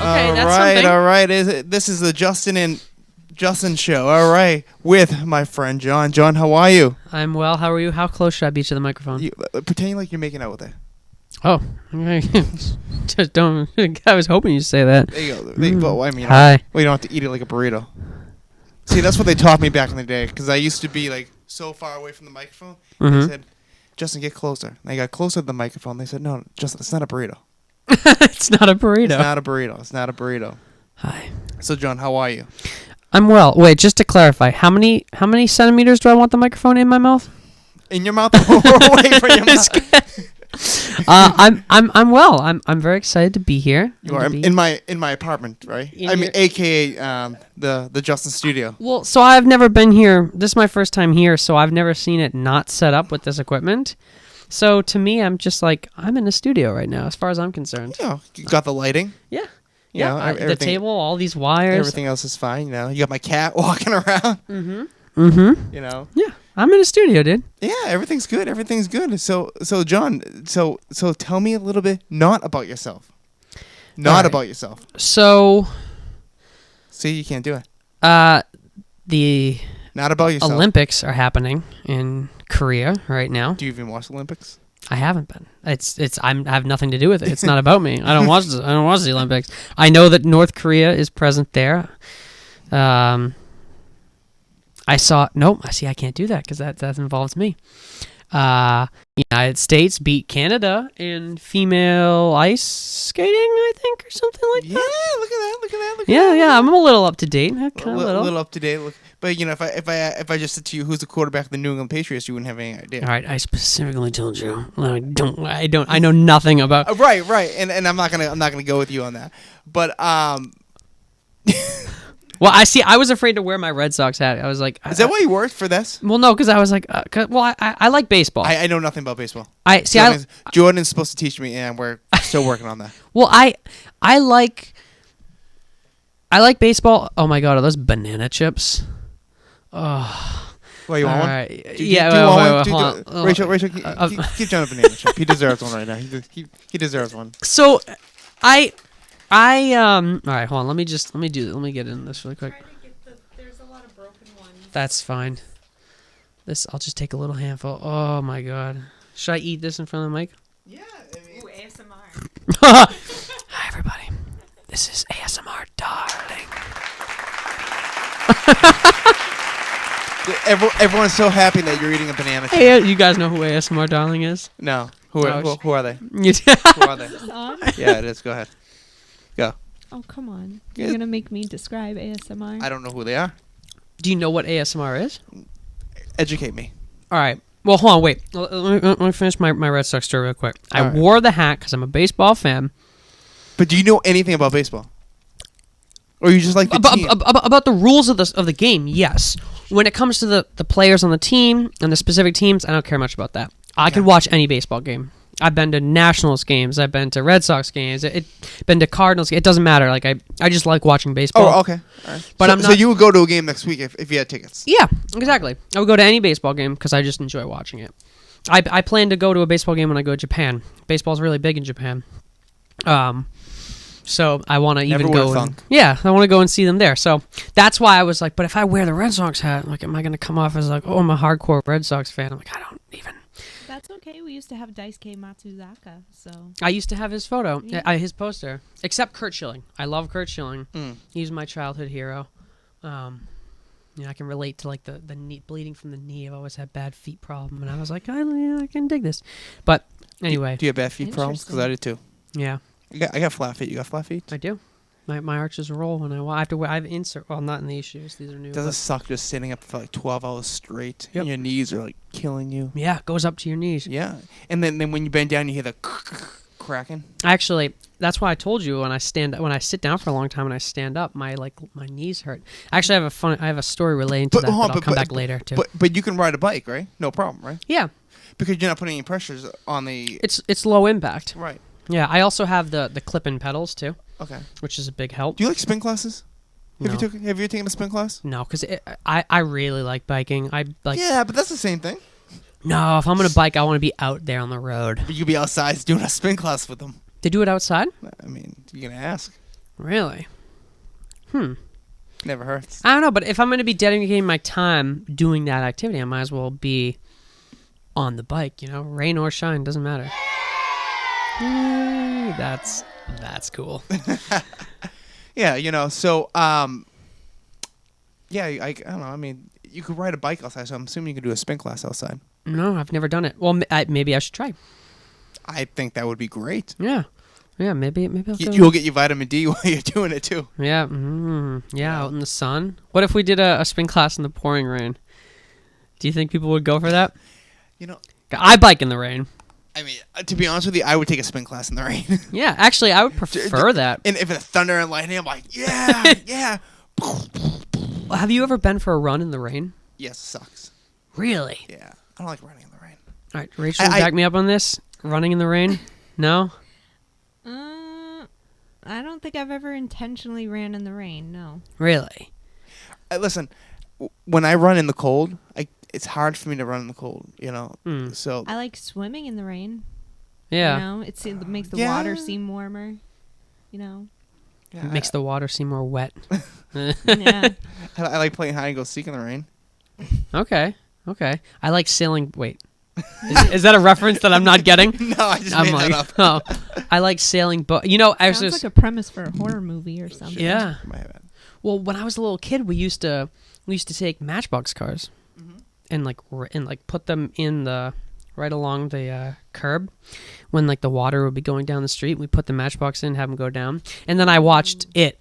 Okay, that's something. All right. This is the Justn show. All right, with my friend John. John, how are you? I'm well. How are you? How close should I be to the microphone? Pretending like you're making out with it. Oh, just don't. I was hoping you'd say that. There you go. Well, I mean, Hi. well, you don't have to eat it like a burrito. See, that's what they taught me back in the day, because I used to be like so far away from the microphone. Mm-hmm. They said, "Justin, get closer." And I got closer to the microphone. They said, "No, Justin, it's not a burrito. It's not a burrito. It's not a burrito. It's not a burrito." Hi. So, John, how are you? I'm well. Wait, just to clarify, how many centimeters do I want the microphone in my mouth? In your mouth, or away from your mouth? I'm well. I'm very excited to be here. You are in my apartment, right? I mean, AKA the Justn studio. Well, so I've never been here. This is my first time here, so I've never seen it not set up with this equipment. So to me, I'm just like, I'm in a studio right now, as far as I'm concerned. Yeah, you got the lighting. Yeah. Yeah, The table, all these wires. Everything else is fine. You know, you got my cat walking around. Mm-hmm. You know. Yeah, I'm in a studio, dude. Yeah, everything's good. Everything's good. So John, so tell me a little bit not about yourself. Not about yourself. So. See, you can't do it. The not about yourself. Olympics are happening in Korea right now. Do you even watch the Olympics? I haven't been. I have nothing to do with it. It's not about me. I don't watch the Olympics. I know that North Korea is present there. I can't do that because that involves me. United States beat Canada in female ice skating, I think, or something like that. Yeah, look at that. Yeah. I'm a little up to date. A little up to date. But you know, if I just said to you who's the quarterback of the New England Patriots, you wouldn't have any idea. All right, I specifically told you I know nothing about. Right, and I'm not gonna go with you on that. But Well, I was afraid to wear my Red Sox hat. I was like, is that why you wore it for this? Well, no, because I was like, I like baseball. I know nothing about baseball. Jordan's supposed to teach me, and we're still working on that. Well, I like baseball. Oh my God, are those banana chips? Oh. Well, you want one? Right. Do you want one? Rachel, keep John a banana chip. He deserves one right now. He deserves one. So, all right, hold on. Let me get in this really quick. There's a lot of broken ones. That's fine. I'll just take a little handful. Oh my God. Should I eat this in front of the mic? Yeah. Ooh, ASMR. Hi everybody. This is ASMR, darling. Everyone's so happy that you're eating a banana chip. Hey, you guys know who ASMR, darling is? No. Who are they? Who Are they? On? Yeah, it is. Go ahead. Go. Oh, come on. Good. You're going to make me describe ASMR? I don't know who they are. Do you know what ASMR is? Educate me. All right. Well, hold on. Wait. Let me finish my Red Sox story real quick. I right. wore the hat because I'm a baseball fan. But do you know anything about baseball? Or you just like the team? About the rules of the game, yes. When it comes to the players on the team and the specific teams, I don't care much about that. I could watch any baseball game. I've been to Nationals games. I've been to Red Sox games. Been to Cardinals. It doesn't matter. Like I just like watching baseball. Oh, okay. All right. But so you would go to a game next week if you had tickets? Yeah, exactly. I would go to any baseball game because I just enjoy watching it. I plan to go to a baseball game when I go to Japan. Baseball's really big in Japan. So I want to even go. I want to go and see them there. So that's why I was like, but if I wear the Red Sox hat, like, am I going to come off as like, oh, I'm a hardcore Red Sox fan? I'm like, I don't even. That's okay. We used to have Daisuke Matsuzaka, so. I used to have his photo, Yeah. his poster, except Kurt Schilling. I love Kurt Schilling. He's my childhood hero. I can relate to like the knee, bleeding from the knee. I've always had bad feet problem, and I was like, I can dig this. But anyway, do you have bad feet problems? Because I do too. Yeah. I got flat feet. You got flat feet? I do. My arches roll when I have to wear. I have insert. Well, not in these shoes. These are new. Does it suck just sitting up for like 12 hours straight? Yep. And your knees are like killing you. Yeah, it goes up to your knees. Yeah, and then when you bend down, you hear the cracking. Actually, that's why I told you when I sit down for a long time and I stand up, my knees hurt. Actually, I have a story relating to that. But I'll come back later too. But you can ride a bike, right? No problem, right? Yeah. Because you're not putting any pressures on the. It's low impact. Right. Yeah, I also have the clip-in pedals too. Okay. Which is a big help. Do you like spin classes? No. Have you taken a spin class? No, because I really like biking. Yeah, but that's the same thing. No, if I'm gonna bike, I want to be out there on the road. But you could be outside doing a spin class with them. They do it outside? I mean, you can ask. Really? Never hurts. I don't know, but if I'm going to be dedicating my time doing that activity, I might as well be on the bike, rain or shine, doesn't matter. That's cool. Yeah, so yeah, I don't know. I mean, you could ride a bike outside, so I'm assuming you could do a spin class outside. No, I've never done it. Well, maybe I should try. I think that would be great. Yeah, maybe I'll go. You'll get your vitamin D while you're doing it too. Yeah, out in the sun. What if we did a spin class in the pouring rain? Do you think people would go for that? I bike in the rain. I mean, to be honest with you, I would take a spin class in the rain. Yeah, actually, I would prefer that. And if it's thunder and lightning, I'm like, yeah, yeah. Have you ever been for a run in the rain? Yes, it sucks. Really? Yeah, I don't like running in the rain. All right, Rachel, back me up on this. Running in the rain? No? I don't think I've ever intentionally ran in the rain, no. Really? Listen, when I run in the cold, it's hard for me to run in the cold, So I like swimming in the rain. Yeah. It makes the water seem warmer, Yeah, it makes the water seem more wet. Yeah. I like playing hide and go seek in the rain. Okay. I like sailing. Wait. Is that a reference that I'm not getting? No, I just made that up. I like sailing boat. Sounds like a premise for a horror movie or something. Yeah. My bad. Well, when I was a little kid, we used to take Matchbox cars and put them in right along the curb when the water would be going down the street. We put the Matchbox in, have them go down, and then I watched it.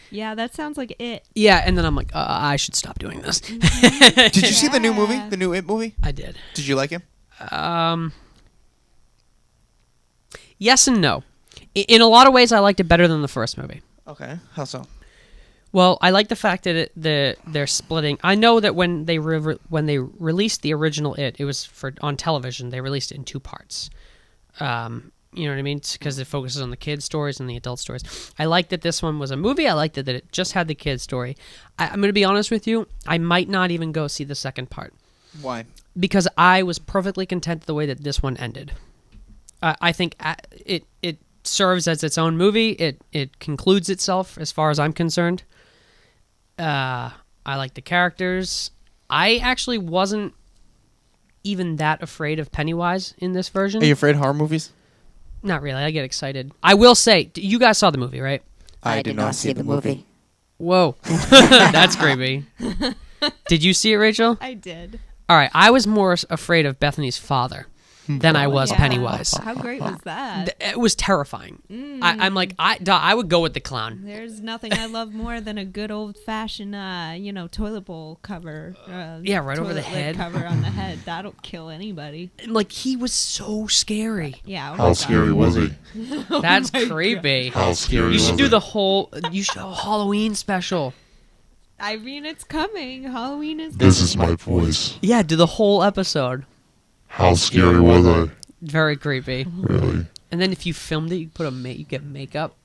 Yeah, that sounds like it. Yeah, and then I'm like, I should stop doing this. Did you see the new movie? The new It movie? I did. Did you like it? Yes and no. In a lot of ways, I liked it better than the first movie. Okay. How so? Well, I like the fact that they're splitting. I know that when they released the original It was on television. They released it in 2 parts. You know what I mean? Because it focuses on the kids' stories and the adult stories. I like that this one was a movie. I liked that it just had the kids' story. I'm going to be honest with you. I might not even go see the second part. Why? Because I was perfectly content the way that this one ended. I think it serves as its own movie. It concludes itself as far as I'm concerned. I like the characters. I actually wasn't even that afraid of Pennywise in this version. Are you afraid of horror movies? Not really. I get excited. I will say, you guys saw the movie, right? I did not see the movie. Whoa. That's creepy. Did you see it, Rachel? I did. All right. I was more afraid of Bethany's father than I was Yeah. Pennywise. How great was that? It was terrifying. I'm like, I would go with the clown. There's nothing I love more than a good old fashioned, toilet bowl cover. Yeah, right over the toilet lid head. cover on the head. That'll kill anybody. Like, he was so scary. Yeah. Oh How scary was he? That's creepy. How scary You was should do it? you should have a Halloween special. I mean, it's coming. Halloween is. This is my voice. Yeah, do the whole episode. How scary was I? Very creepy. Really? And then if you filmed it, you you get makeup.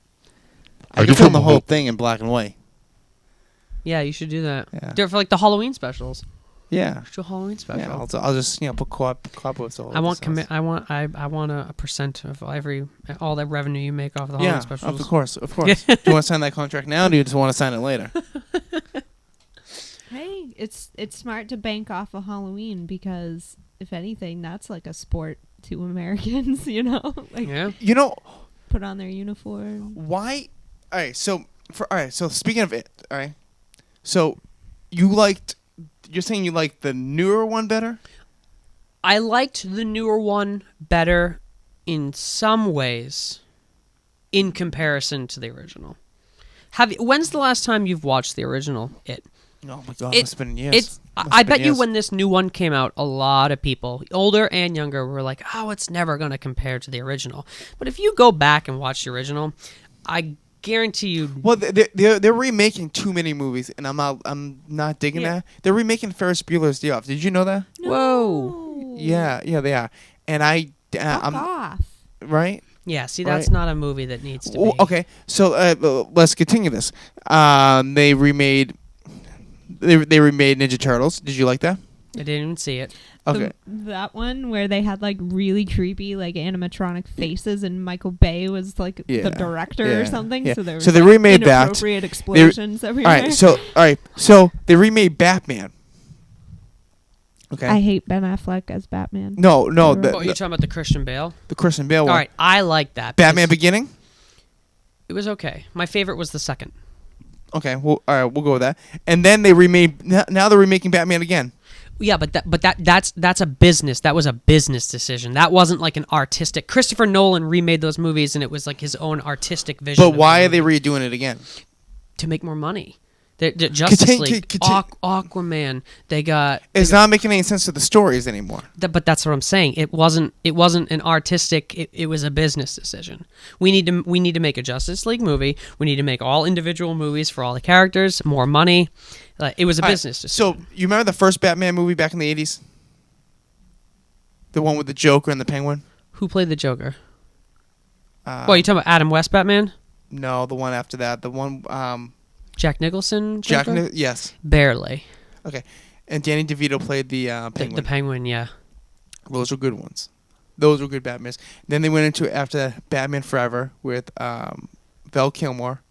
I can film the whole thing in black and white. Yeah, you should do that. Yeah. Do it for the Halloween specials. Yeah. Do a Halloween special. Yeah, I'll just put cobwebs all over. I want the house. I want a percent of all that revenue you make off the Halloween Yeah, specials. of course. Do you want to sign that contract now, or do you just want to sign it later? Hey, it's smart to bank off of Halloween because if anything, that's like a sport to Americans. Yeah. Put on their uniform. Why? All right. So speaking of it, all right. So you're saying you liked the newer one better? I liked the newer one better in some ways in comparison to the original. When's the last time you've watched the original It? Oh my god, it's been years. I bet you when this new one came out, a lot of people, older and younger, were like, "Oh, it's never going to compare to the original." But if you go back and watch the original, I guarantee you. Well, they're remaking too many movies, and I'm not digging that. They're remaking Ferris Bueller's Day Off. Did you know that? Whoa. Yeah, they are. And Fuck off. right. Yeah, see, that's not a movie that needs to Well, be. okay, so let's continue this. They remade Ninja Turtles. Did you like that? I didn't even see it. Okay. That one where they had like really creepy like animatronic faces, and Michael Bay was like Yeah. the director Yeah. or something. Yeah. So there was So they like, remade that. inappropriate explosions All everywhere. right. So they remade Batman. Okay. I hate Ben Affleck as Batman. no. Oh, The, Oh, you're talking about the Christian Bale? the Christian Bale All one. right, I like that. Batman because Beginning. It was okay. My favorite was the second. Okay. Well, all right. We'll go with that. And then they remade. Now they're remaking Batman again. Yeah, but that's a business. That was a business decision. That wasn't like an artistic. Christopher Nolan remade those movies, and it was like his own artistic vision. But of why the are they movie. redoing it again? To make more money. The Justice League, Aquaman. They got. It's not making any sense to the stories anymore. But that's what I'm saying. It wasn't an artistic. It was a business decision. We need to make a Justice League movie. We need to make all individual movies for all the characters. More money. It was a All right, business decision. So you remember the first Batman movie back in the 80s? The one with the Joker and the Penguin? Who played the Joker? Well, you talking about Adam West Batman? No, the one after that. The one Jack Nicholson? Joker? yes. Barely. Okay. And Danny DeVito played the Penguin. The Penguin, yeah. Those were good ones. Those were good Batmans. Then they went into after that, Batman Forever with Val Kilmer.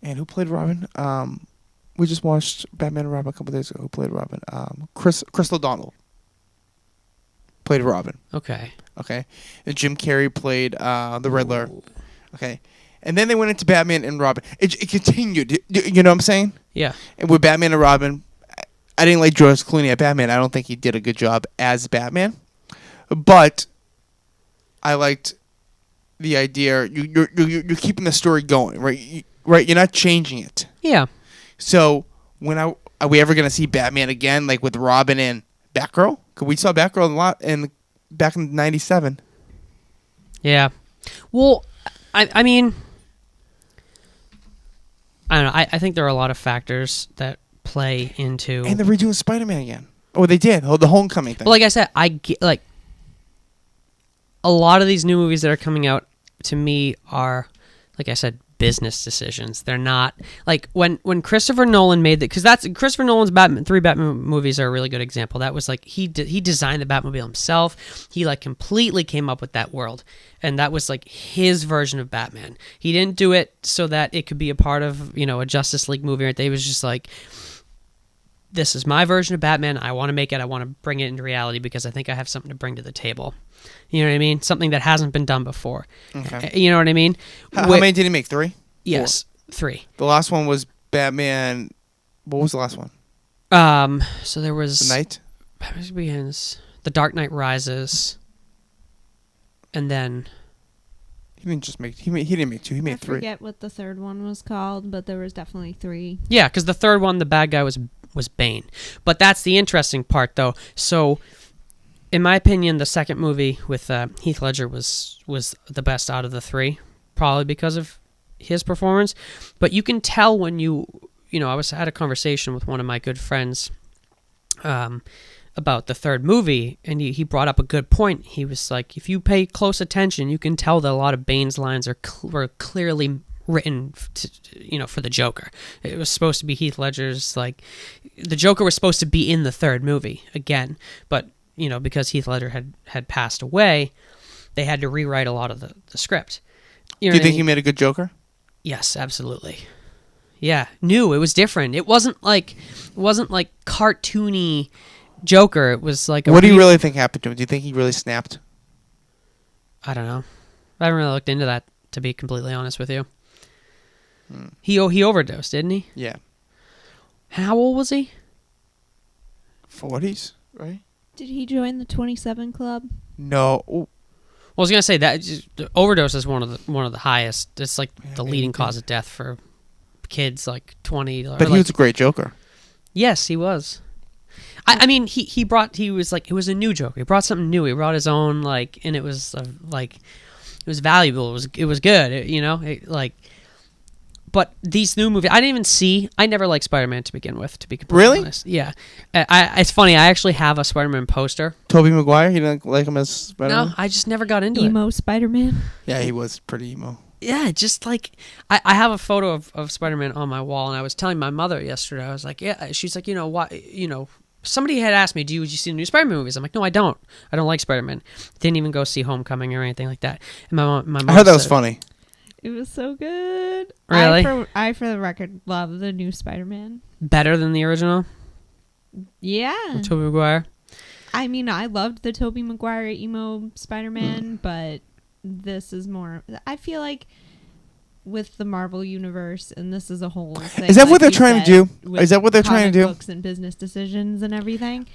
And who played Robin? We just watched Batman and Robin a couple days ago. Who played Robin? Chris O'Donnell played Robin. Okay. Okay. And Jim Carrey played the Riddler. Okay. And then they went into Batman and Robin. It continued. You know what I'm saying? Yeah. And with Batman and Robin, I didn't like George Clooney as Batman. I don't think he did a good job as Batman. But I liked the idea. You're keeping the story going, right? Right. You're not changing it. Yeah. So are we ever gonna see Batman again, like with Robin and Batgirl? Cause we saw Batgirl a lot back in '97. Yeah. Well, I mean, I don't know. I think there are a lot of factors that play into. And they're redoing Spider-Man again. Oh, they did. Oh, the Homecoming thing. Well, like I said, I get like a lot of these new movies that are coming out to me are, like I said, business decisions. They're not like when Christopher Nolan made because that's Christopher Nolan's three Batman movies are a really good example. That was like he designed the Batmobile himself. He like completely came up with that world, and that was like his version of Batman. He didn't do it so that it could be a part of a Justice League movie or anything. It was just like, this is my version of Batman. I want to make it. I want to bring it into reality because I think I have something to bring to the table. You know what I mean? Something that hasn't been done before. Okay. You know what I mean? How many did he make? 3? Yes, 3. The last one was Batman. What was the last one? So there was The Night. Batman Begins, The Dark Knight Rises, and then He didn't just make. He didn't make 2. He made I 3. forget what the third one was called, but there was definitely 3. yeah, because the third one, the bad guy was Bane. But that's the interesting part, though. So, in my opinion, the second movie with Heath Ledger was the best out of the 3, probably because of his performance. But you can tell when I had a conversation with one of my good friends about the third movie, and he brought up a good point. He was like, if you pay close attention, you can tell that a lot of Bane's lines were clearly written for the Joker. It was supposed to be Heath Ledger's, like, the Joker was supposed to be in the third movie again, but because Heath Ledger had passed away, they had to rewrite a lot of the script. Do you think he made a good Joker? Yes, absolutely. Yeah, new. It was different. It wasn't like cartoony Joker. It was like What do you really think happened to him? Do you think he really snapped? I don't know. I haven't really looked into that, to be completely honest with you. He overdosed, didn't he? Yeah. How old was he? 40s, right? Did he join the 27 Club? No. Ooh. Well, I was gonna say that the overdose is one of the highest. It's like Yeah, the maybe leading he cause did. of death for kids, like 20. But he was a great Joker. Yes, he was. I mean, he was like, it was a new Joker. He brought something new. He brought his own, like, and it was like, it was valuable. It was good. But these new movies, I never liked Spider-Man to begin with, to be completely honest. Yeah. It's funny, I actually have a Spider-Man poster. Tobey Maguire, you didn't like him as Spider-Man? No, I just never got into it. Emo Spider-Man? Yeah, he was pretty emo. Yeah, just like, I have a photo of Spider-Man on my wall, and I was telling my mother yesterday, I was like, yeah, she's like, why, somebody had asked me, would you see the new Spider-Man movies? I'm like, no, I don't. I don't like Spider-Man. Didn't even go see Homecoming or anything like that. And my mom I heard that was said- funny. It was so good. Really? I, for the record, love the new Spider-Man. Better than the original? Yeah. With Tobey Maguire? I mean, I loved the Tobey Maguire emo Spider-Man, Mm. but this is more... I feel like with the Marvel Universe, and this is a whole thing... Is that what like they're you trying to said, do? with Is that what they're trying to comic do? books and business decisions and everything.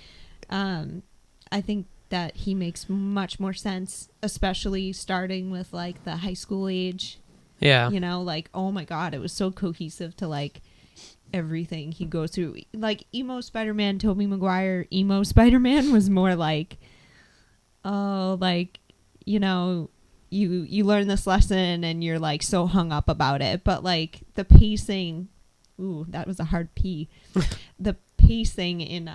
I think that he makes much more sense, especially starting with, like, the high school age. Yeah. You know, like, oh my god, it was so cohesive to, like, everything he goes through. Like, emo Spider-Man, Tobey Maguire, emo Spider-Man was more like, oh, like, you know, you learn this lesson and you're, like, so hung up about it. But, like, the pacing, ooh, that was a hard P. The pacing in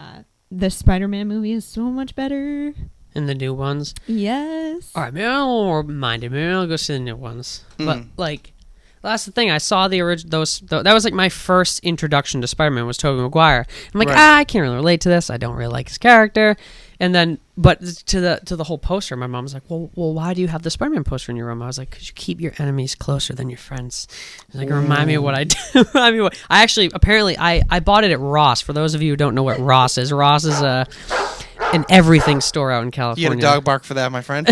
the Spider-Man movie is so much better. And the new ones? Yes. All right, maybe I'll remind you. Maybe I'll go see the new ones. But, Mm. like, that's the thing. I saw the original. That was, like, my first introduction to Spider-Man was Tobey Maguire. I'm like, Right. I can't really relate to this. I don't really like his character. And then, but to the whole poster, my mom was like, well, why do you have the Spider-Man poster in your room? I was like, because you keep your enemies closer than your friends. She's like, remind me of what I do. Remind me what I actually, apparently, I bought it at Ross. For those of you who don't know what Ross is an everything store out in You California. had a dog bark for that, my friend.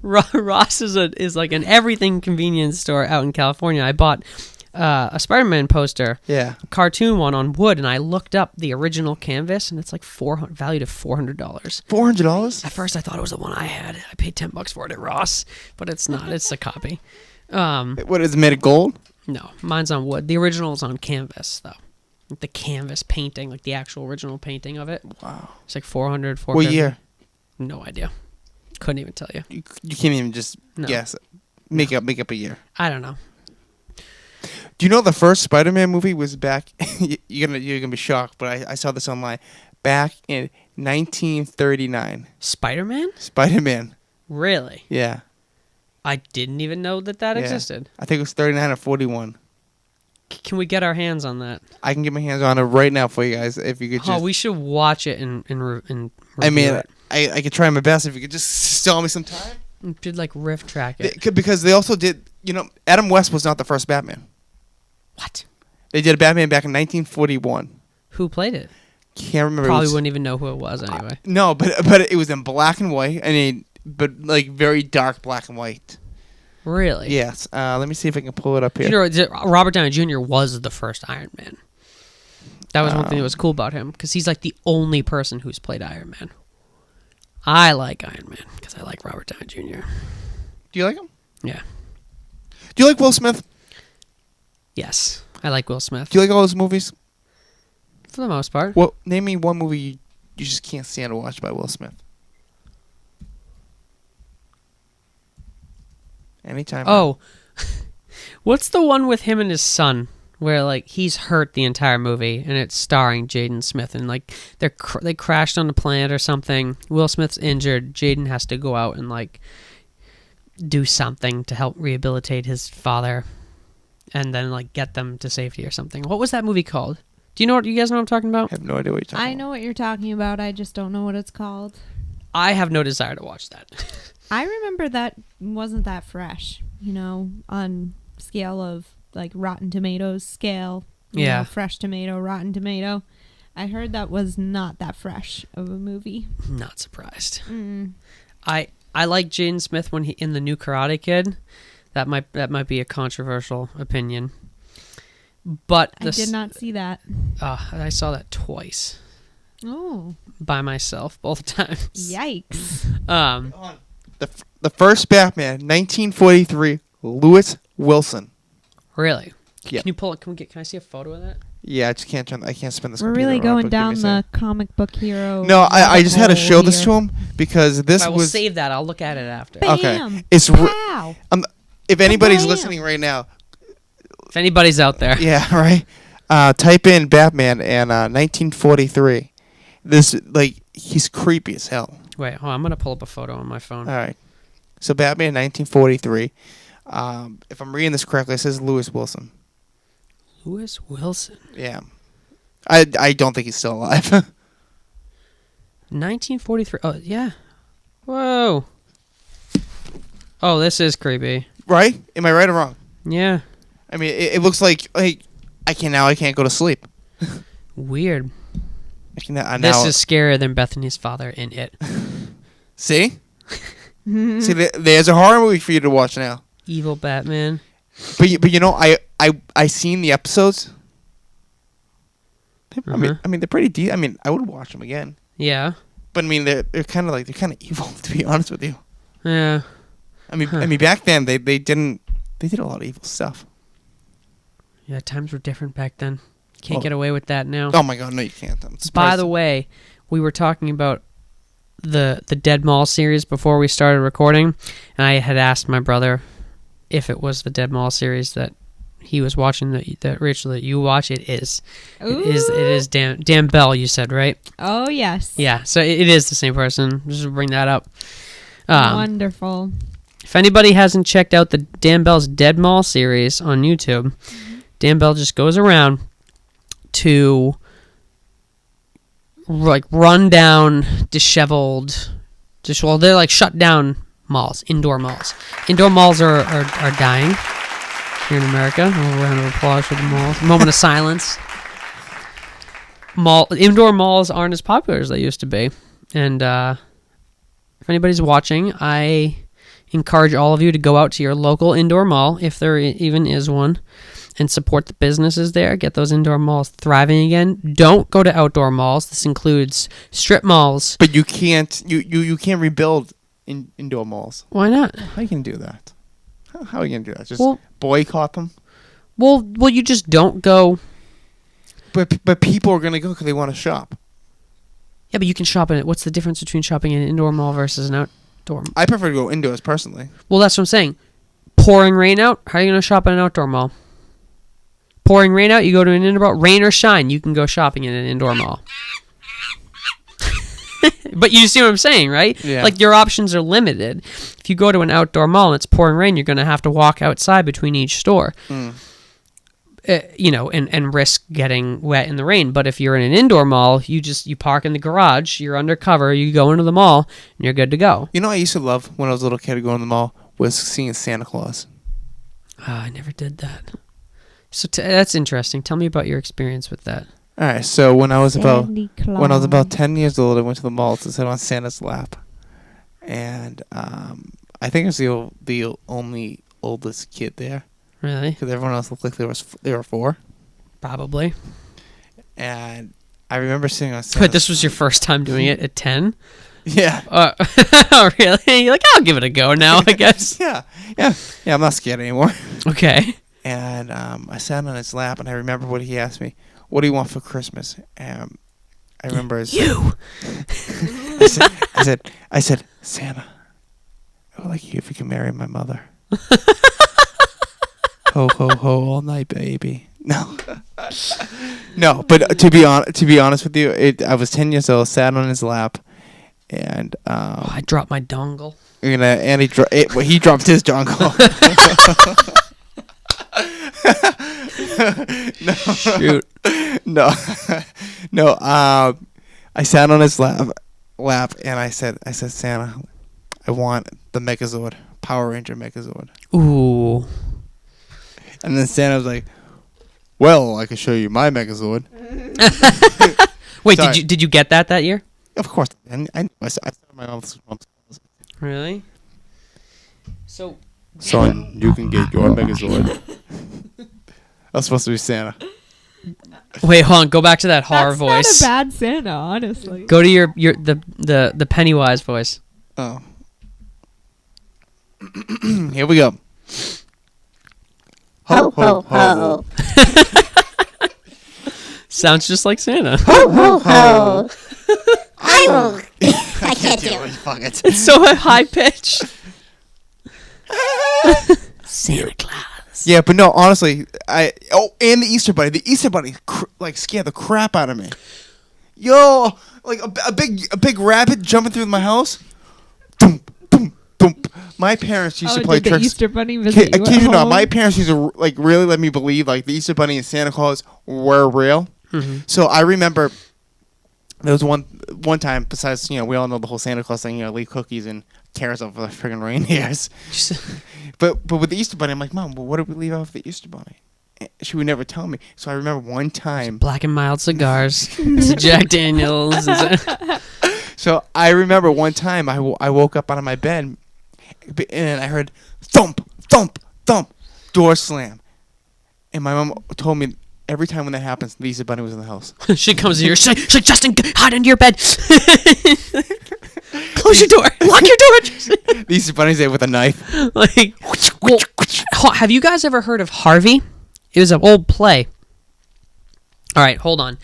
Ross is like an everything convenience store out in California. I bought a Spider-Man poster, Yeah. a cartoon one on wood, and I looked up the original canvas, and it's like valued at $400. $400? At first, I thought it was the one I had. I paid $10 for it at Ross, but it's not. It's a copy. What is it, made of gold? No, mine's on wood. The original is on canvas, though. Like the canvas painting, like the actual original painting of it. Wow. It's like $400. What year? No idea. Couldn't even tell you. You can't even just No. guess. Make up a year. I don't know. Do you know the first Spider-Man movie was back? you're gonna be shocked, but I saw this online. Back in 1939, Spider-Man? Spider-Man. Really? Yeah, I didn't even know that Yeah. existed. I think it was 39 or 41. Can we get our hands on that? I can get my hands on it right now for you guys. If you could just, Oh, we should watch it and I mean, review it. I could try my best if you could just tell me some time. We should like riff track it. Because they also did, Adam West was not the first Batman. What? They did a Batman back in 1941. Who played it? Can't remember. Probably It was- wouldn't even know who it was anyway. No, but it was in black and white. But like very dark black and white. Really? Yes. Let me see if I can pull it up here. Robert Downey Jr. was the first Iron Man. That was one thing that was cool about him because he's like the only person who's played Iron Man. I like Iron Man because I like Robert Downey Jr. Do you like him? Yeah. Do you like Will Smith? Yes, I like Will Smith Do you like all his movies? for the most part. Well, name me one movie you just can't stand to watch by Will Smith. Anytime. Oh, what's the one with him and his son where like he's hurt the entire movie and it's starring Jaden Smith and like they crashed on a planet or something. Will Smith's injured. Jaden has to go out and like do something to help rehabilitate his father, and then like get them to safety or something. What was that movie called? Do you guys know what I'm talking about? I have no idea what you're talking I know what you're talking about. I just don't know what it's called. I have no desire to watch that. I remember that wasn't that fresh, on scale of like Rotten Tomatoes scale. you Yeah. know, fresh tomato, rotten tomato. I heard that was not that fresh of a movie. Not surprised. Mm. I like Jaden Smith when he in the new Karate Kid. That might be a controversial opinion. But I did not see that. I saw that twice Oh, by myself both times. yikes. about. The first Batman, 1943, Lewis Wilson. Really? Yeah. Can you pull it? Can I see a photo of that? Yeah, I just can't turn. I can't spin this. We're computer really around, going but give me down a the second. comic book hero. No, I just had to rabbit show hole this here. to him because this I will was. save that. I'll look at it after. Bam! Okay. It's Pow! If anybody's Bam! listening right now, If anybody's out there. yeah, right. Type in Batman and 1943. This he's creepy as hell. Wait, hold on, I'm gonna pull up a photo on my phone. All right. So Batman 1943. If I'm reading this correctly, it says Lewis Wilson. Lewis Wilson. Yeah. I don't think he's still alive. 1943. Oh, yeah. Whoa. Oh, this is creepy. Right? Am I right or wrong? Yeah. I mean, it looks like I can't go to sleep. Weird. Now, This is scarier than Bethany's father in It. See? See, there's a horror movie for you to watch now. Evil Batman. But you know, I seen the episodes. I mean, they're pretty deep. I mean, I would watch them again. Yeah. But I mean, they're kind of evil, to be honest with you. Yeah. I mean, back then they did a lot of evil stuff. Yeah, times were different back then. Can't get away with that now. Oh my God, no, you can't. By the way, we were talking about the Dead Mall series before we started recording, and I had asked my brother if it was the Dead Mall series that he was watching, that Rachel, that you watch. It is. Ooh. It is Dan Bell, you said, right? Oh, yes. Yeah, so it is the same person. Just to bring that up. Wonderful. If anybody hasn't checked out the Dan Bell's Dead Mall series on YouTube, Dan Bell just goes around to run down disheveled, they're like shut down malls, indoor malls. Indoor malls are dying here in America. A round of applause for the malls. A moment of silence. Indoor malls aren't as popular as they used to be. And if anybody's watching, I encourage all of you to go out to your local indoor mall, if there even is one, and support the businesses there. Get those indoor malls thriving again. Don't go to outdoor malls. This includes strip malls. But you can't rebuild indoor malls. Why not? How you can do that? How are you gonna do that? Just Well- boycott them? Well, you just don't go. But people are gonna go because they want to shop. Yeah, but you can shop in it. What's the difference between shopping in an indoor mall versus an outdoor mall? I prefer to go indoors personally. Well, that's what I'm saying. Pouring rain out, how are you going to shop in an outdoor mall? Pouring rain out, you go to an indoor mall. Rain or shine, you can go shopping in an indoor mall. But you see what I'm saying, right? Yeah. Like, your options are limited. If you go to an outdoor mall and it's pouring rain, you're going to have to walk outside between each store. And risk getting wet in the rain. But if you're in an indoor mall, you park in the garage, you're undercover, you go into the mall, and you're good to go. You know what I used to love when I was a little kid going to the mall was seeing Santa Claus. I never did that. So that's interesting. Tell me about your experience with that. All right, so when I was about Sandy Claus. 10 years old, I went to the mall to sit on Santa's lap, and I think I was the only oldest kid there. Really? Because everyone else looked like they were 4. Probably. And I remember sitting on Santa's... But this was your first time doing it at 10? Yeah. Oh, really? You're like, I'll give it a go now, I guess. Yeah, I'm not scared anymore. Okay. And I sat on his lap, and I remember what he asked me. What do you want for Christmas? And I remember I said, Santa, I would like you if you can marry my mother. Ho ho ho all night, baby. No, no. But to be honest with you, I was 10 years old, sat on his lap, and I dropped my dongle. He dropped his dongle. No. Shoot. No. No. I sat on his lap, and I said, Santa, I want the Megazord, Power Ranger Megazord. Ooh. And then Santa was like, well, I can show you my Megazord. Wait, Sorry. did you get that year? Of course. And I said my mom's. Really? So, Son, you can get your Megazord. I was supposed to be Santa. wait, hold on. Go back to that horror That's voice. not a bad Santa, honestly. Go to the Pennywise voice. Oh. Here we go. Ho, ho, ho. Sounds just like Santa. Ho, ho, ho. I can't do it. Fuck it. It's so high pitched. Santa Claus. Yeah, but no, honestly, and the Easter Bunny. The Easter Bunny scared the crap out of me. Yo, like a big rabbit jumping through my house. Boom, boom, boom. My parents used to play did the tricks. Easter Bunny visit I you kid at you not. home? My parents used to really let me believe the Easter Bunny and Santa Claus were real. Mm-hmm. So I remember There was one time, besides, we all know the whole Santa Claus thing, leave cookies and carrots over the friggin' reindeers. But with the Easter Bunny, I'm like, Mom, well, what did we leave out for the Easter Bunny? And she would never tell me. So I remember one time. Black and mild cigars, Jack Daniels. So I remember one time I woke up out of my bed and I heard thump, thump, thump, door slam. And my mom told me every time when that happens, the Easter Bunny was in the house. She comes here. She's like, Justin, hide under your bed. Close your door. Lock your door. The Easter Bunny's there with a knife. Like, well, have you guys ever heard of Harvey? It was an old play. All right, hold on.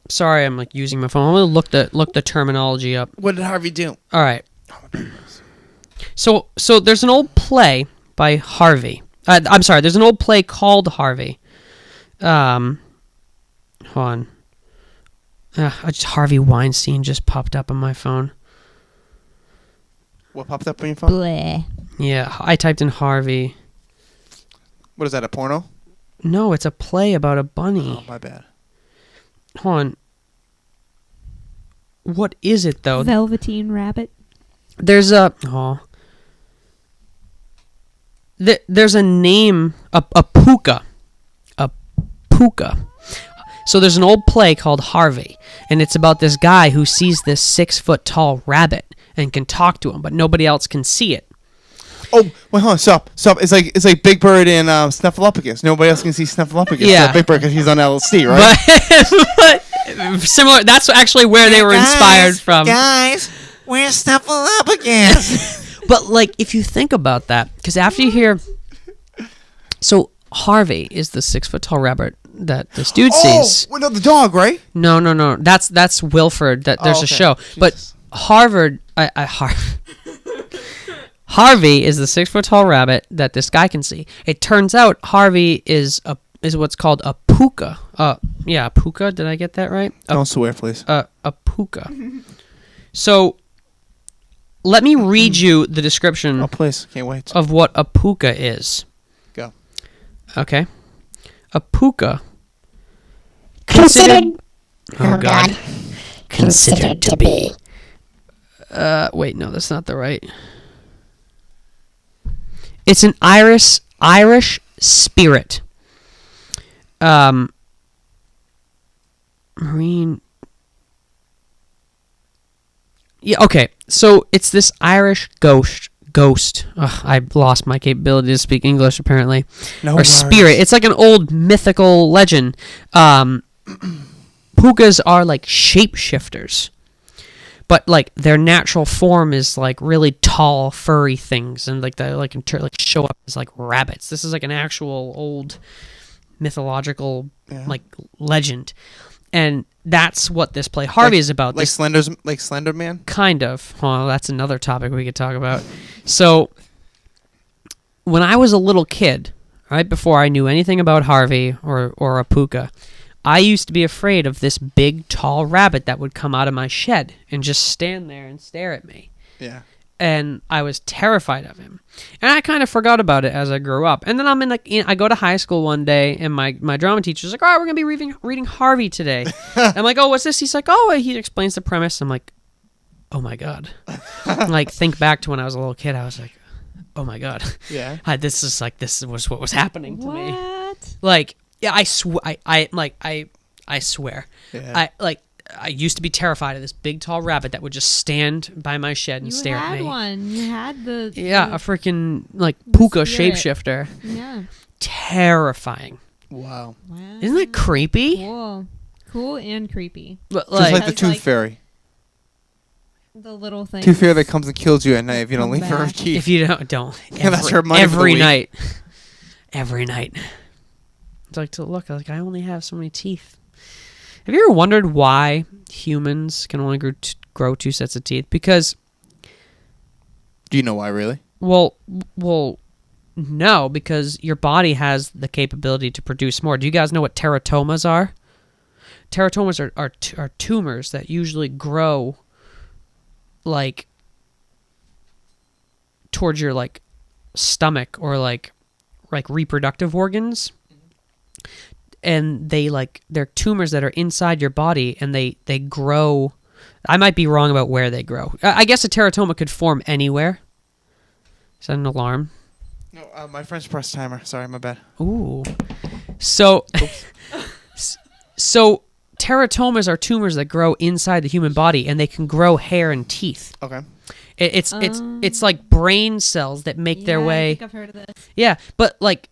Sorry, I'm like using my phone. I'm gonna look the terminology up. What did Harvey do? All right. So there's an old play by Harvey. I'm sorry. There's an old play called Harvey. Hold on. Harvey Weinstein just popped up on my phone. What popped up on your phone? Bleh. Yeah, I typed in Harvey. What is that, a porno? No, it's a play about a bunny. Oh, my bad. Hold on. What is it, though? Velveteen Rabbit. There's a... Oh. There's a name... A puka. A puka. So there's an old play called Harvey, and it's about this guy who sees this 6-foot-tall rabbit and can talk to him, but nobody else can see it. Oh, wait, hold on, stop. It's like Big Bird and Snuffleupagus. Nobody else can see Snuffleupagus. Yeah. So Big Bird because he's on LSD, right? But similar. That's actually where they were inspired from. Guys, where's Snuffleupagus? But like, if you think about that, because after you hear, so Harvey is the 6-foot-tall rabbit that this dude sees. Oh, no, the dog, right? No. That's Wilford. There's a okay. show, Jesus. but Harvey is the 6-foot-tall rabbit that this guy can see. It turns out Harvey is what's called a puka. Yeah, a puka. Did I get that right? Don't swear, please. A puka. So, let me read you the description Oh, please. Can't wait. of what a puka is. Go. Okay. A puka. Considered. Oh, God. Considered to be. Wait, no, that's not the right. It's an Irish spirit. Marine. Yeah, okay. So it's this Irish ghost. Ugh, I've lost my capability to speak English, apparently. No Or worries. spirit. It's like an old mythical legend. Pukas are like shapeshifters. But like their natural form is like really tall, furry things, and like they like show up as like rabbits. This is like an actual old mythological like legend, and that's what this play Harvey is about. Like This Slender Man? kind of. Well, that's another topic we could talk about. So, when I was a little kid, right before I knew anything about Harvey or a puka, I used to be afraid of this big, tall rabbit that would come out of my shed and just stand there and stare at me. Yeah. And I was terrified of him. And I kind of forgot about it as I grew up. And then I go to high school one day, and my drama teacher's like, "All right, we're gonna be reading Harvey today." I'm like, "Oh, what's this?" He's like, "Oh," he explains the premise. I'm like, "Oh my God!" Like, think back to when I was a little kid. I was like, "Oh my God!" Yeah. This was what was happening to me. What? Like, yeah, I swear. I swear. Yeah. I used to be terrified of this big tall rabbit that would just stand by my shed and You stare at had me. one. You had the... Yeah, a freaking like puka spirit. shapeshifter. Yeah. Terrifying. Wow. Wow. Isn't that creepy? Cool. Cool and creepy. But, Just like the Has, Tooth like, Fairy. The little thing. Tooth Fairy that comes and kills you at night if you don't Come leave her back. key. if you don't Yeah, that's her money for the every week. night. Every night. It's like to look like I only have so many teeth. Have you ever wondered why humans can only grow 2 sets of teeth? Because Do you know why, really? well, no, because your body has the capability to produce more. Do you guys know what teratomas are? Teratomas are tumors that usually grow like towards your like stomach or like reproductive organs. and they're tumors that are inside your body, and they grow. I might be wrong about where they grow. I guess a teratoma could form anywhere. Is that an alarm? No, my friend's press timer. Sorry, my bad. Ooh. So, so teratomas are tumors that grow inside the human body, and they can grow hair and teeth. Okay. It's like brain cells that make their way. I think I've heard of this. Yeah, but like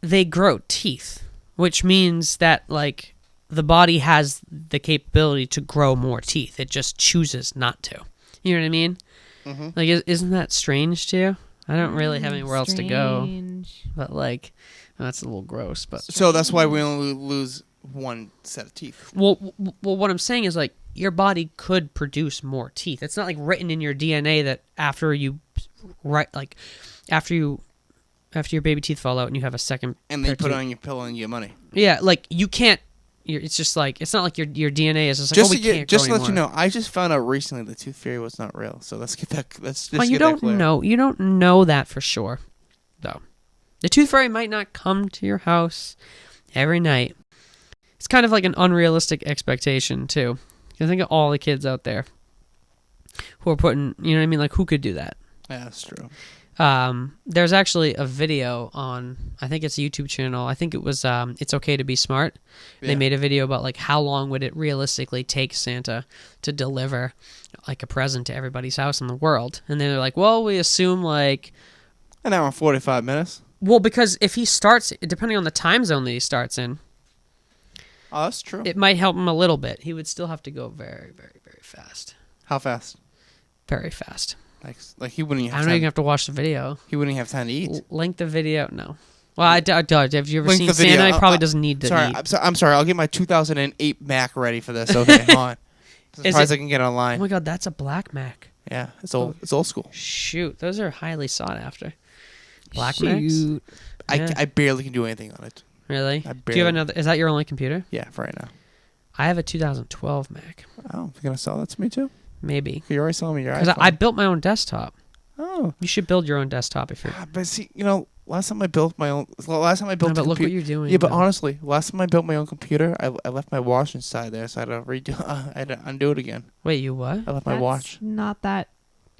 they grow teeth, which means that like the body has the capability to grow more teeth. It just chooses not to. You know what I mean? Mm-hmm. Like, isn't that strange to you? I don't really have anywhere else to go, Strange. but like, that's a little gross. But So that's why we only lose one set of teeth. well, what I'm saying is like your body could produce more teeth. It's not like written in your DNA that after your baby teeth fall out and you have a second And then you pair put of it on your pillow and you get money. yeah, like you can't. It's just like it's not like your DNA is just like Just we to, can't just to grow let you anymore. know, I just found out recently the tooth fairy was not real. So let's get that. Let's just Well, you get that don't clear. know. You don't know that for sure, though. The tooth fairy might not come to your house every night. It's kind of like an unrealistic expectation too. You think of all the kids out there who are putting, you know what I mean? Like, who could do that? Yeah, that's true. There's actually a video on, I think it's a YouTube channel. I think it was It's Okay to Be Smart. Yeah. They made a video about like how long would it realistically take Santa to deliver like a present to everybody's house in the world. And then they're like, well, we assume like, An hour and 45 minutes. well, because if he starts, depending on the time zone that he starts in, Oh, that's true. it might help him a little bit. He would still have to go very, very, very fast. How fast? Very fast. Like he wouldn't even I have don't know, you time. have to watch the video. He wouldn't even have time to eat. Link the video. No. Well, have you ever Link seen the video. Santa? He probably doesn't need to Sorry, eat. I'm sorry. I'll get my 2008 Mac ready for this. Okay, hold on. As Is far as it- I can get Oh online. my god, that's a black Mac. Yeah, it's old. It's old school. Shoot, those are highly sought after. Black Macs? Shoot. Yeah. I barely can do anything on it. Really? I Do you have barely- another? Is that your only computer? Yeah, for right now. I have a 2012 Mac. Oh, you're gonna sell that to me too? Maybe. You're already selling me your Because iPhone. I built my own desktop. Oh, You should build your own desktop if you're. but see, last time I built my own. Last time I built. No, a but look what computer. you're doing. Yeah, but though. honestly, last time I built my own computer, I left my watch inside there, so I had to redo. I had to undo it again. Wait, you what? I left my That's watch. not that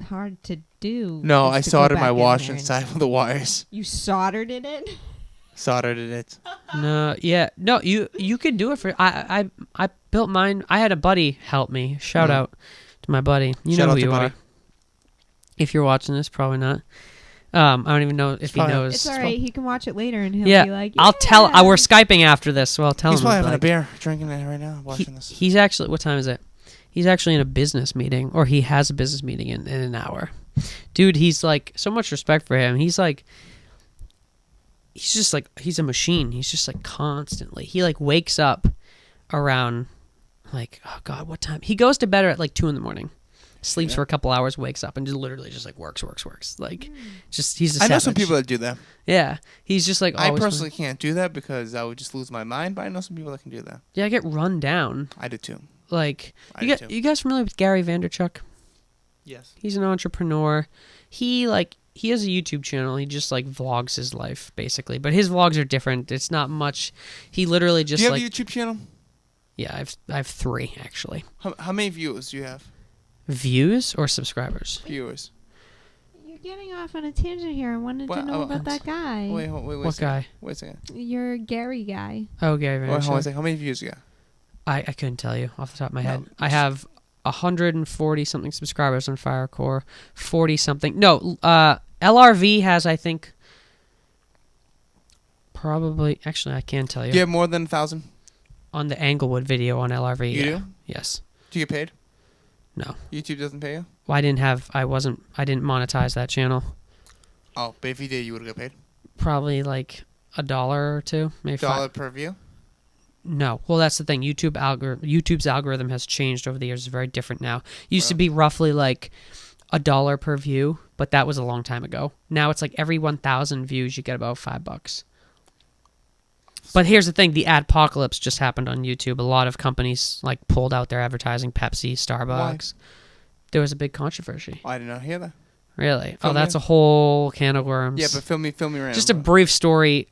hard to do. No, just I to go soldered my back in watch there and- inside with the wires. You soldered it in? Soldered it. No, yeah, no. You could do it for. I built mine. I had a buddy help me. Shout Mhm. out to my buddy. You Shout know out who to you buddy. are. If you're watching this, probably not. I don't even know if he Probably- knows. It's all right. He can watch it later and he'll Yeah, be like, I'll tell. "Yeah." We're skyping after this, so I'll tell He's him. probably I'll be having a like, beer, drinking it right now, watching this. He's actually. What time is it? He's actually in a business meeting, or he has a business meeting in an hour. Dude, he's like so much respect for him. He's like. He's just like he's a machine. He's just like constantly. He like wakes up around like oh god, what time? He goes to bed at like 2 a.m. Sleeps Yeah. for a couple hours, wakes up, and just literally just like works. Like just he's a I know some savage. people that do that. Yeah, he's just like I always personally can't do that because I would just lose my mind. But I know some people that can do that. yeah, I get run down. I do too. Like I you do too. you guys familiar with Gary Vanderchuk? Yes. He's an entrepreneur. He has a YouTube channel. He just like vlogs his life basically, but his vlogs are different. It's not much. He literally Do just you have like a YouTube channel? yeah. I have 3 actually. How many viewers do you have? Views or subscribers? Viewers. You're getting off on a tangent here. I wanted What- to know oh, about that guy. Wait, a What second. guy? Wait a second. Your Gary guy. Oh, Gary Wait, hold on a Vaynerchuk. second. How many views you got? I couldn't tell you off the top of my No, head. I just- have 140 something subscribers on Firecore. 40 something. No, LRV has I think probably actually I can tell you Do you have more than 1,000? on the Anglewood video on LRV. You yeah. do? Yes. Do you get paid? No. YouTube doesn't pay you? Well, I didn't monetize that channel. Oh, but if you did, you would have got paid. Probably like $1 or $2, maybe $1 $5. per view? No. Well, that's the thing. YouTube's algorithm has changed over the years. It's very different now. Used to Wow. be roughly like $1 per view, but that was a long time ago. Now it's like every 1,000 views you get about $5. But here's the thing: the adpocalypse just happened on YouTube. A lot of companies like pulled out their advertising. Pepsi, Starbucks. There was a big controversy. Oh, I did not hear that. Really? Fill Oh, me that's in. a whole can of worms. Yeah, but fill me right Just a brief story.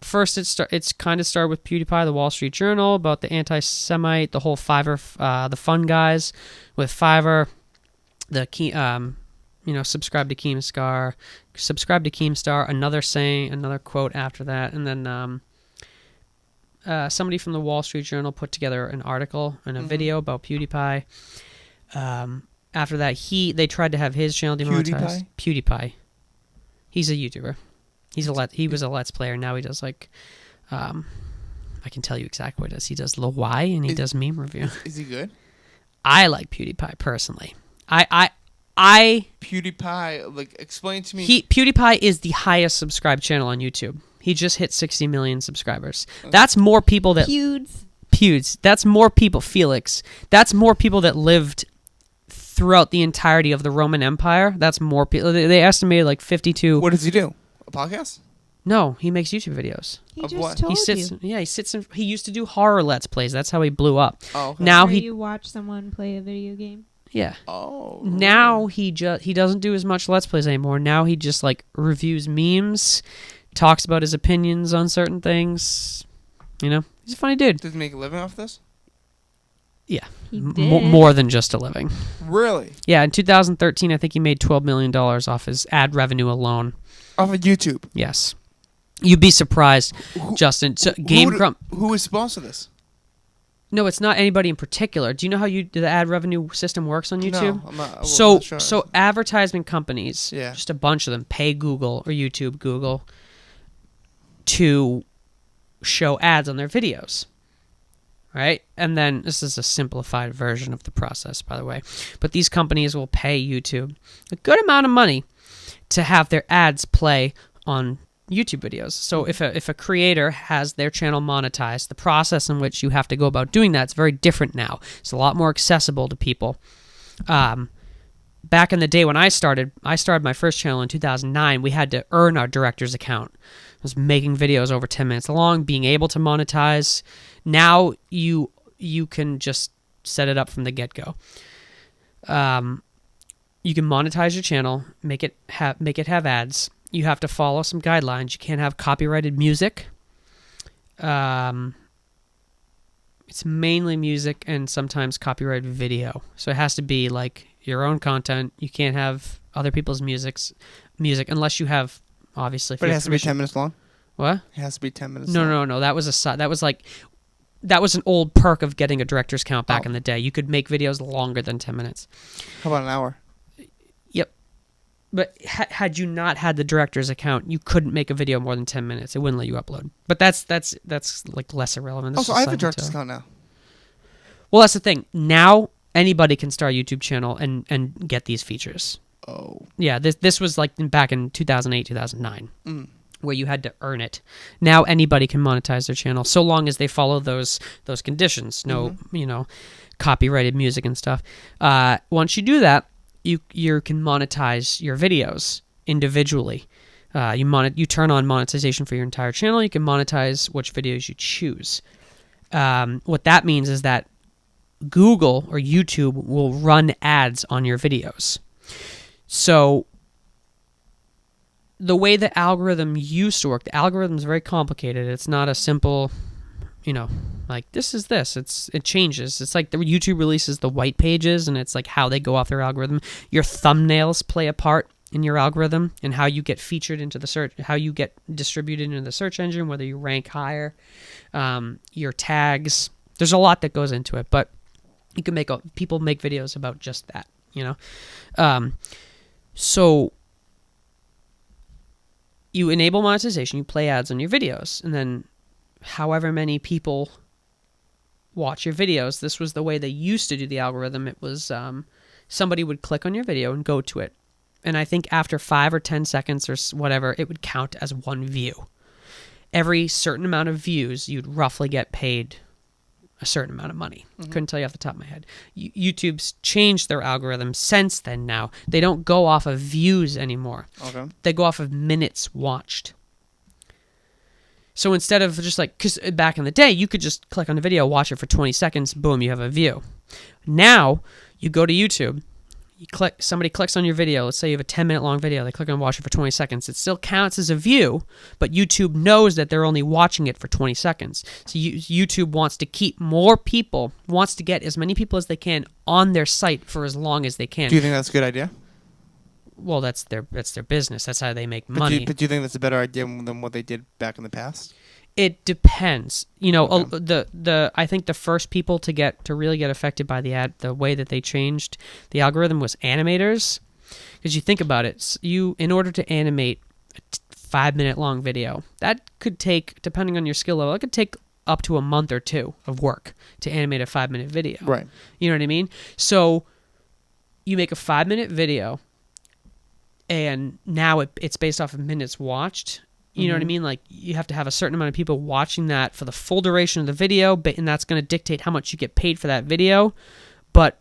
it's kind of started with PewDiePie, the Wall Street Journal, about the anti-Semite, the whole Fiverr, the fun guys with Fiverr, the key, subscribe to Keemstar, another quote after that, and then somebody from the Wall Street Journal put together an article and a video about PewDiePie. After that, they tried to have his channel demonetized. PewDiePie. He's a YouTuber. He was a Let's Player. Now he does I can tell you exactly what he does. He does Lil Y and he does meme review. Is he good? I like PewDiePie personally. PewDiePie, explain to me. PewDiePie is the highest subscribed channel on YouTube. He just hit 60 million subscribers. That's more people that Pewds. That's more people. Felix. That's more people that lived throughout the entirety of the Roman Empire. That's more people. They estimated 52. What does he do? A podcast? No, he makes YouTube videos. He Of just what? told He sits. you. Yeah, he sits. He used to do horror Let's Plays. That's how he blew up. Oh, okay. Now Where he. you watch someone play a video game. Yeah. Oh. Now he doesn't do as much Let's Plays anymore. Now he just reviews memes, talks about his opinions on certain things. He's a funny dude. Does he make a living off this? Yeah, He did. more than just a living. Really? Yeah, in 2013, I think he made $12 million off his ad revenue alone. Off of YouTube? Yes. You'd be surprised, Justin. So, Who would sponsor this? No, it's not anybody in particular. Do you know how the ad revenue system works on YouTube? No, I'm not sure. So advertisement companies, Yeah. just a bunch of them, pay Google or Google, to show ads on their videos. Right? And then, this is a simplified version of the process, by the way, but these companies will pay YouTube a good amount of money to have their ads play on YouTube videos. So if a creator has their channel monetized, the process in which you have to go about doing that is very different now. It's a lot more accessible to people. Back in the day when I started my first channel in 2009, we had to earn our director's account. I was making videos over 10 minutes long, being able to monetize. Now you can just set it up from the get-go. You can monetize your channel, make it have ads. You have to follow some guidelines. You can't have copyrighted music. It's mainly music and sometimes copyrighted video. So it has to be your own content. You can't have other people's music unless you have, obviously. But it has to be 10 minutes long? What? It has to be 10 minutes long. No. That was an old perk of getting a director's count back in the day. You could make videos longer than 10 minutes. How about an hour? Yep. But had you not had the director's account, you couldn't make a video more than 10 minutes. It wouldn't let you upload. But that's less irrelevant. Also, I have a director's account now. Well, that's the thing. Now anybody can start a YouTube channel and get these features. Oh. Yeah, this was back in 2008, 2009. Where you had to earn it. Now anybody can monetize their channel so long as they follow those conditions. No, copyrighted music and stuff. Once you do that, you can monetize your videos individually. You turn on monetization for your entire channel. You can monetize which videos you choose. What that means is that Google or YouTube will run ads on your videos. So the way the algorithm used to work, the algorithm is very complicated. It's not a simple, this is this. It changes. It's like the YouTube releases the white pages, and it's how they go off their algorithm. Your thumbnails play a part in your algorithm and how you get featured into the search, how you get distributed into the search engine, whether you rank higher, your tags. There's a lot that goes into it, but you can people make videos about just that, So you enable monetization, you play ads on your videos, and then however many people watch your videos, this was the way they used to do the algorithm. It was somebody would click on your video and go to it. And I think after 5 or 10 seconds or whatever, it would count as one view. Every certain amount of views, you'd roughly get paid a certain amount of money. Couldn't tell you off the top of my head. YouTube's changed their algorithm since then now. They don't go off of views anymore. Okay. They go off of minutes watched. So instead of just because back in the day, you could just click on a video, watch it for 20 seconds, boom, you have a view. Now, you go to YouTube, somebody clicks on your video. Let's say you have a 10-minute long video. They click on watch it for 20 seconds. It still counts as a view, but YouTube knows that they're only watching it for 20 seconds. So YouTube wants to keep more people, wants to get as many people as they can on their site for as long as they can. Do you think that's a good idea? Well, that's their business. That's how they make But money. do you think that's a better idea than what they did back in the past? It depends. You know, Okay. I think the first people to really get affected by the way that they changed the algorithm was animators. Because you think about it, in order to animate a 5-minute long video, that could take, depending on your skill level, it could take up to a month or two of work to animate a 5-minute video. Right. You know what I mean? So you make a 5-minute video, and now it's based off of minutes watched. You know what I mean? Like, you have to have a certain amount of people watching that for the full duration of the video, and that's going to dictate how much you get paid for that video. But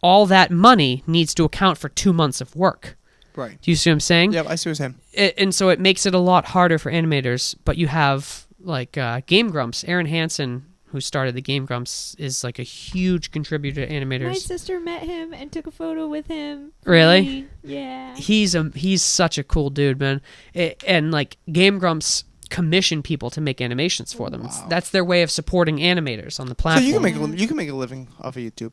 all that money needs to account for 2 months of work. Right. Do you see what I'm saying? Yep, I see what you're saying. And so it makes it a lot harder for animators. But you have, like, Game Grumps. Aaron Hansen, who started the Game Grumps, is, like, a huge contributor to animators. My sister met him and took a photo with him. Really? Yeah. He's such a cool dude, man. And like Game Grumps commission people to make animations for them. Wow. That's their way of supporting animators on the So platform. you can make a living off of YouTube.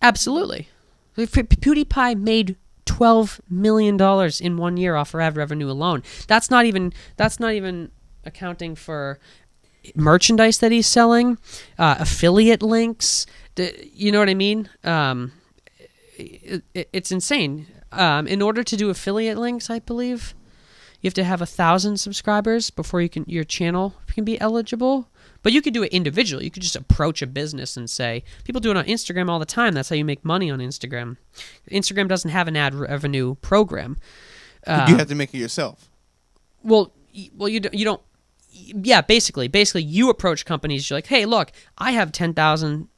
Absolutely. PewDiePie made $12 million in 1 year off of ad revenue alone. That's not even accounting for merchandise that he's selling, affiliate links. You know what I mean? It's insane. In order to do affiliate links, I believe you have to have 1,000 subscribers before your channel can be eligible. But you could do it individually. You could just approach a business and say, people do it on Instagram all the time. That's how you make money on Instagram. Instagram doesn't have an ad revenue program. You have to make it yourself. Well, you don't. Yeah, basically, you approach companies. You're like, hey, look, I have 10,000,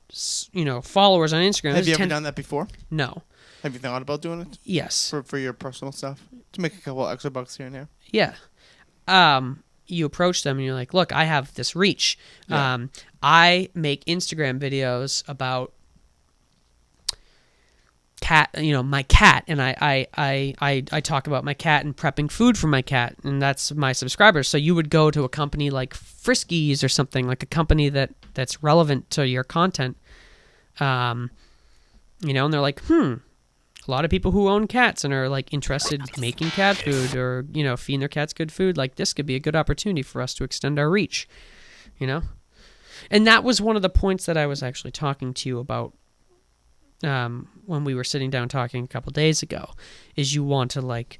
followers on Instagram. Have you There's ever done that before? No. Have you thought about doing it Yes. for your personal stuff to make a couple extra bucks here and there? Yeah. You approach them and you're like, look, I have this reach. Yeah. I make Instagram videos about my cat, and I talk about my cat and prepping food for my cat, and that's my subscribers. So you would go to a company like Friskies or something, like a company that's relevant to your content, and they're like, a lot of people who own cats and are like interested in making cat food or feeding their cats good food, like this could be a good opportunity for us to extend our reach, and that was one of the points that I was actually talking to you about when we were sitting down talking a couple days ago, is you want to, like,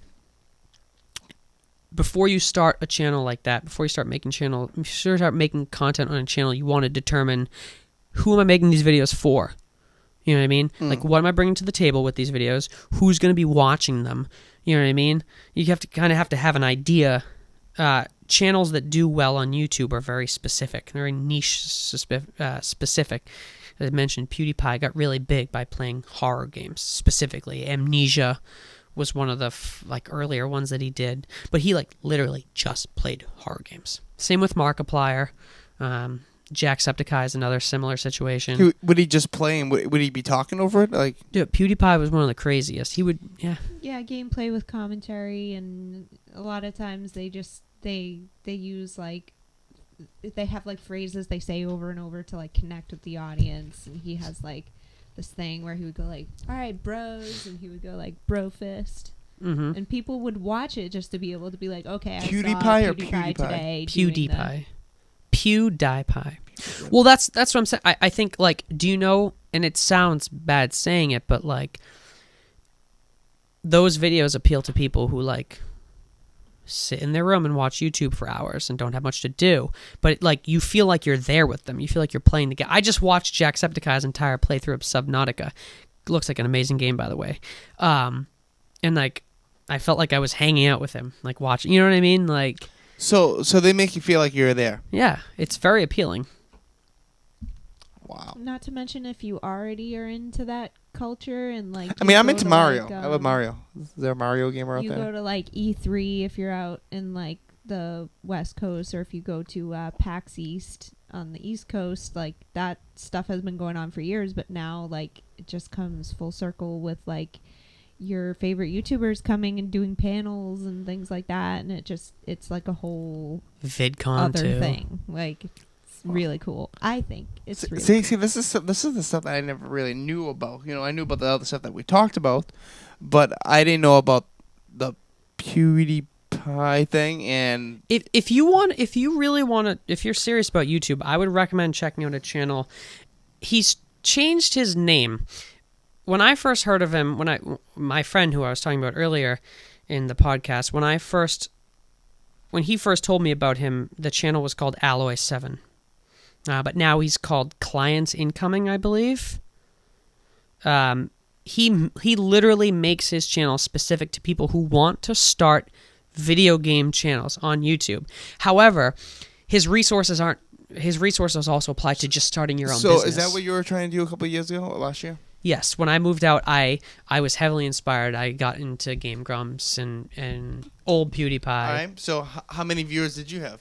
before you start a channel like that, before you start making content on a channel, you want to determine, who am I making these videos for? You know what I mean? Like, what am I bringing to the table with these videos? Who's going to be watching them? You know what I mean? You have to have an idea. Channels that do well on YouTube are very specific. They're very niche specific. As I mentioned, PewDiePie got really big by playing horror games, specifically. Amnesia was one of the earlier ones that he did, but he literally just played horror games. Same with Markiplier. Jacksepticeye is another similar situation. Would he just play and would he be talking over it? Like, dude, PewDiePie was one of the craziest. He would, yeah. Yeah, gameplay with commentary, and a lot of times they use they have phrases they say over and over to connect with the audience, and he has this thing where he would go all right, bros, and he would go bro fist, and people would watch it just to be able to be okay, I PewDiePie saw or PewDiePie today. PewDiePie. Well, that's what I'm saying. I think do you know? And it sounds bad saying it, but those videos appeal to people who sit in their room and watch YouTube for hours and don't have much to do. But you feel like you're there with them. You feel like you're playing the game. I just watched Jacksepticeye's entire playthrough of Subnautica. Looks like an amazing game, by the way. And I felt like I was hanging out with him, watching. You know what I mean? So they make you feel like you're there. Yeah, it's very appealing. Wow. Not to mention if you already are into that culture and I'm into Mario. I love Mario. Is there a Mario gamer out you there? go to E3 if you're out in the West Coast, or if you go to PAX East on the East Coast, that stuff has been going on for years, but now it just comes full circle with your favorite YouTubers coming and doing panels and things like that, and it's like a whole VidCon other too. thing. Like, it's really cool. I think it's really See, this is the stuff that I never really knew about. You know, I knew about the other stuff that we talked about, but I didn't know about the PewDiePie thing. And If you're serious about YouTube, I would recommend checking out a channel. He's changed his name. When I first heard of him, my friend who I was talking about earlier in the podcast, when he first told me about him, the channel was called Alloy 7. But now he's called Clients Incoming, I believe. He literally makes his channel specific to people who want to start video game channels on YouTube. However, his resources also apply to just starting your own business. So is that what you were trying to do a couple of years ago or last year? Yes, when I moved out, I was heavily inspired. I got into Game Grumps and old PewDiePie. All right. So how many viewers did you have?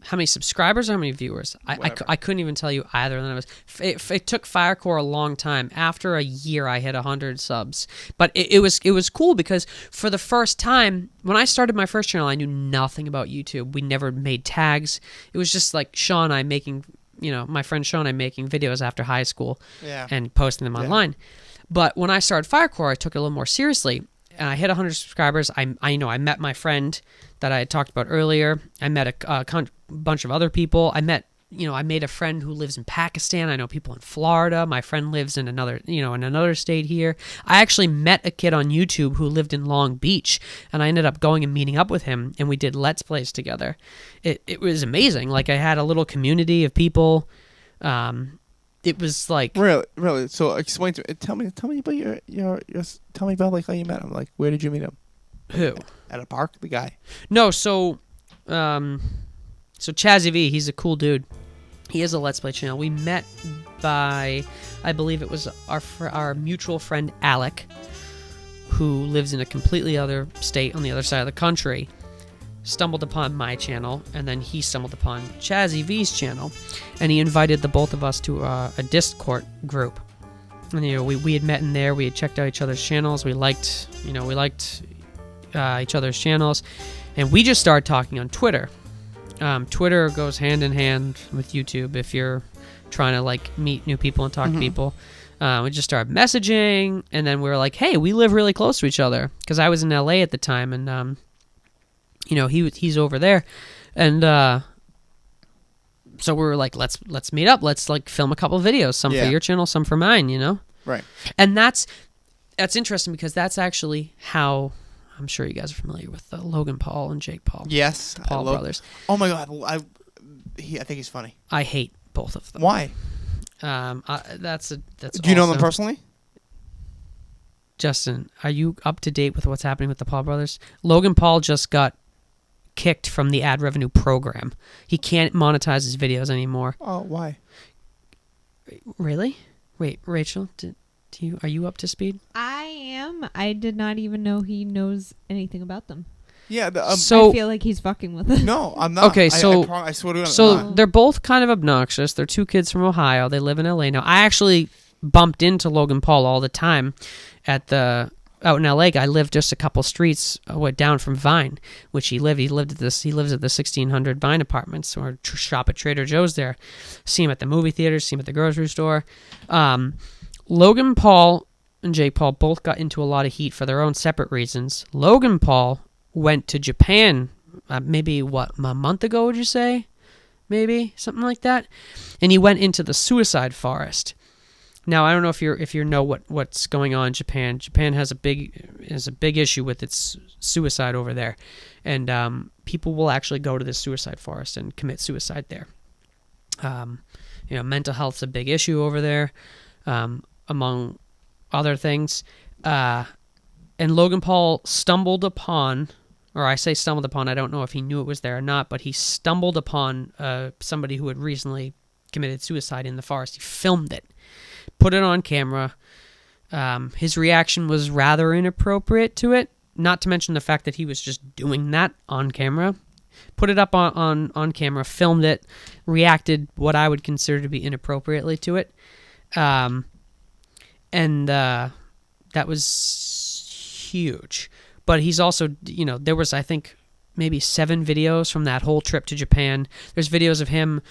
How many subscribers or how many viewers? I couldn't even tell you either. And it took Firecore a long time. After a year, I hit 100 subs. But it was cool because for the first time, when I started my first channel, I knew nothing about YouTube. We never made tags. It was just like Sean and I making, my friend Sean and I making videos after high school and posting them online. But when I started Firecore, I took it a little more seriously. And I hit 100 subscribers. I met my friend that I had talked about earlier. I met a bunch of other people. I made a friend who lives in Pakistan. I know people in Florida. My friend lives in another state here. I actually met a kid on YouTube who lived in Long Beach, and I ended up going and meeting up with him, and we did Let's Plays together. It was amazing. Like, I had a little community of people. It was like really. So explain to me. Tell me about your. Tell me about like how you met him. Like, where did you meet him? Who? At a park. The guy. No. So Chazzy V. He's a cool dude. He has a Let's Play channel. We met by, I believe it was our mutual friend Alec, who lives in a completely other state on the other side of the country. Stumbled upon my channel, and then he stumbled upon Chazzy V's channel, and he invited the both of us to a Discord group. And we had met in there. We had checked out each other's channels. We liked each other's channels, and we just started talking on Twitter. Twitter goes hand in hand with YouTube if you're trying to like meet new people and talk to people. We just started messaging, and then we were like, "Hey, we live really close to each other," because I was in LA at the time, and he's over there, and so we were like, let's meet up, let's like film a couple of videos, some for your channel, some for mine, Right. And that's interesting because that's actually how, I'm sure you guys are familiar with Logan Paul and Jake Paul. Yes, the Paul brothers. Oh my God, I think he's funny. I hate both of them. Why? That's Do you know them personally? Justin, are you up to date with what's happening with the Paul brothers? Logan Paul just got kicked from the ad revenue program. He can't monetize his videos anymore. Oh, why? Really? Wait, Rachel, are you up to speed? I am. I did not even know he knows anything about them. Yeah. I feel like he's fucking with us. No, I'm not. Okay, so I swear to God, so I'm not. they're both kind of obnoxious. They're two kids from Ohio. They live in LA now. I actually bumped into Logan Paul all the time out in LA. I lived just a couple streets down from Vine, which he lived. He lives at the 1600 Vine Apartments, or shop at Trader Joe's there. See him at the movie theater. See him at the grocery store. Logan Paul and Jake Paul both got into a lot of heat for their own separate reasons. Logan Paul went to Japan maybe a month ago, would you say? Maybe something like that. And he went into the suicide forest. Now, I don't know if you know what's going on in Japan. Japan has a big issue with its suicide over there, and people will actually go to this suicide forest and commit suicide there. Mental health's a big issue over there, among other things. And Logan Paul stumbled upon, or I say stumbled upon, I don't know if he knew it was there or not, but he stumbled upon somebody who had recently committed suicide in the forest. He filmed it. Put it on camera. His reaction was rather inappropriate to it, not to mention the fact that he was just doing that on camera. Put it up on camera, filmed it, reacted what I would consider to be inappropriately to it. and that was huge. But he's also, there was, I think, maybe 7 videos from that whole trip to Japan. There's videos of him,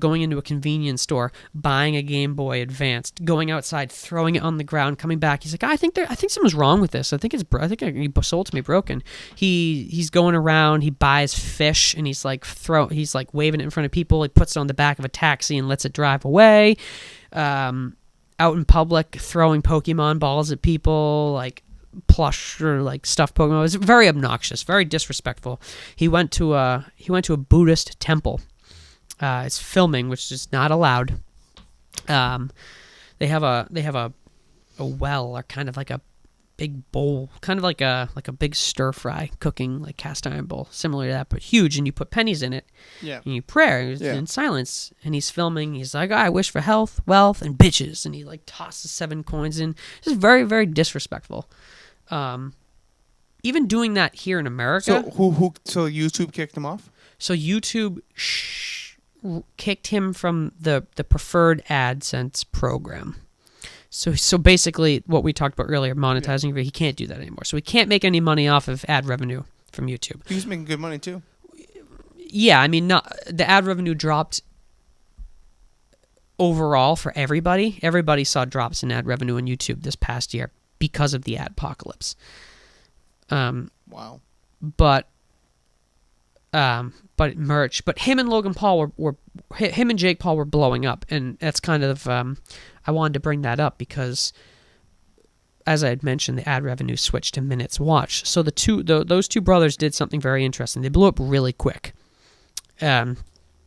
going into a convenience store, buying a Game Boy Advance, going outside, throwing it on the ground, coming back. He's like, I think something's wrong with this. I think he sold to me broken. He's going around. He buys fish and he's like waving it in front of people. He puts it on the back of a taxi and lets it drive away. Out in public, throwing Pokemon balls at people, like plush or like stuffed Pokemon. It was very obnoxious, very disrespectful. He went to a Buddhist temple. It's filming, which is not allowed. They have a well, or kind of like a big bowl, kind of like a big stir fry cooking, like cast iron bowl, similar to that, but huge, and you put pennies in it. Yeah. And you pray in silence, and he's filming. He's like, I wish for health, wealth, and bitches, and he like tosses 7 coins in. Just very, very disrespectful. Even doing that here in America. So YouTube kicked him off? So YouTube kicked him from the preferred AdSense program. So basically, what we talked about earlier, monetizing, he can't do that anymore. So he can't make any money off of ad revenue from YouTube. He was making good money too. Yeah, I mean, the ad revenue dropped overall for everybody. Everybody saw drops in ad revenue on YouTube this past year because of the adpocalypse. Wow. But merch. But him and Logan Paul him and Jake Paul were blowing up, and that's kind of I wanted to bring that up because, as I had mentioned, the ad revenue switched to minutes watched. So those two brothers did something very interesting. They blew up really quick. I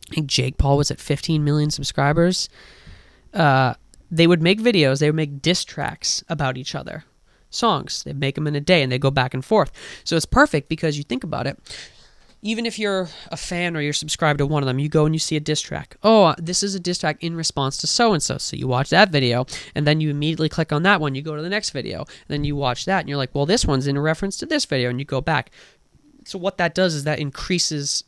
think Jake Paul was at 15 million subscribers. They would make videos. They would make diss tracks about each other, songs. They'd make them in a day, and they go back and forth. So it's perfect because you think about it. Even if you're a fan or you're subscribed to one of them, you go and you see a diss track. Oh, this is a diss track in response to so-and-so. So you watch that video, and then you immediately click on that one. You go to the next video, and then you watch that, and you're like, well, this one's in reference to this video, and you go back. So what that does is that increases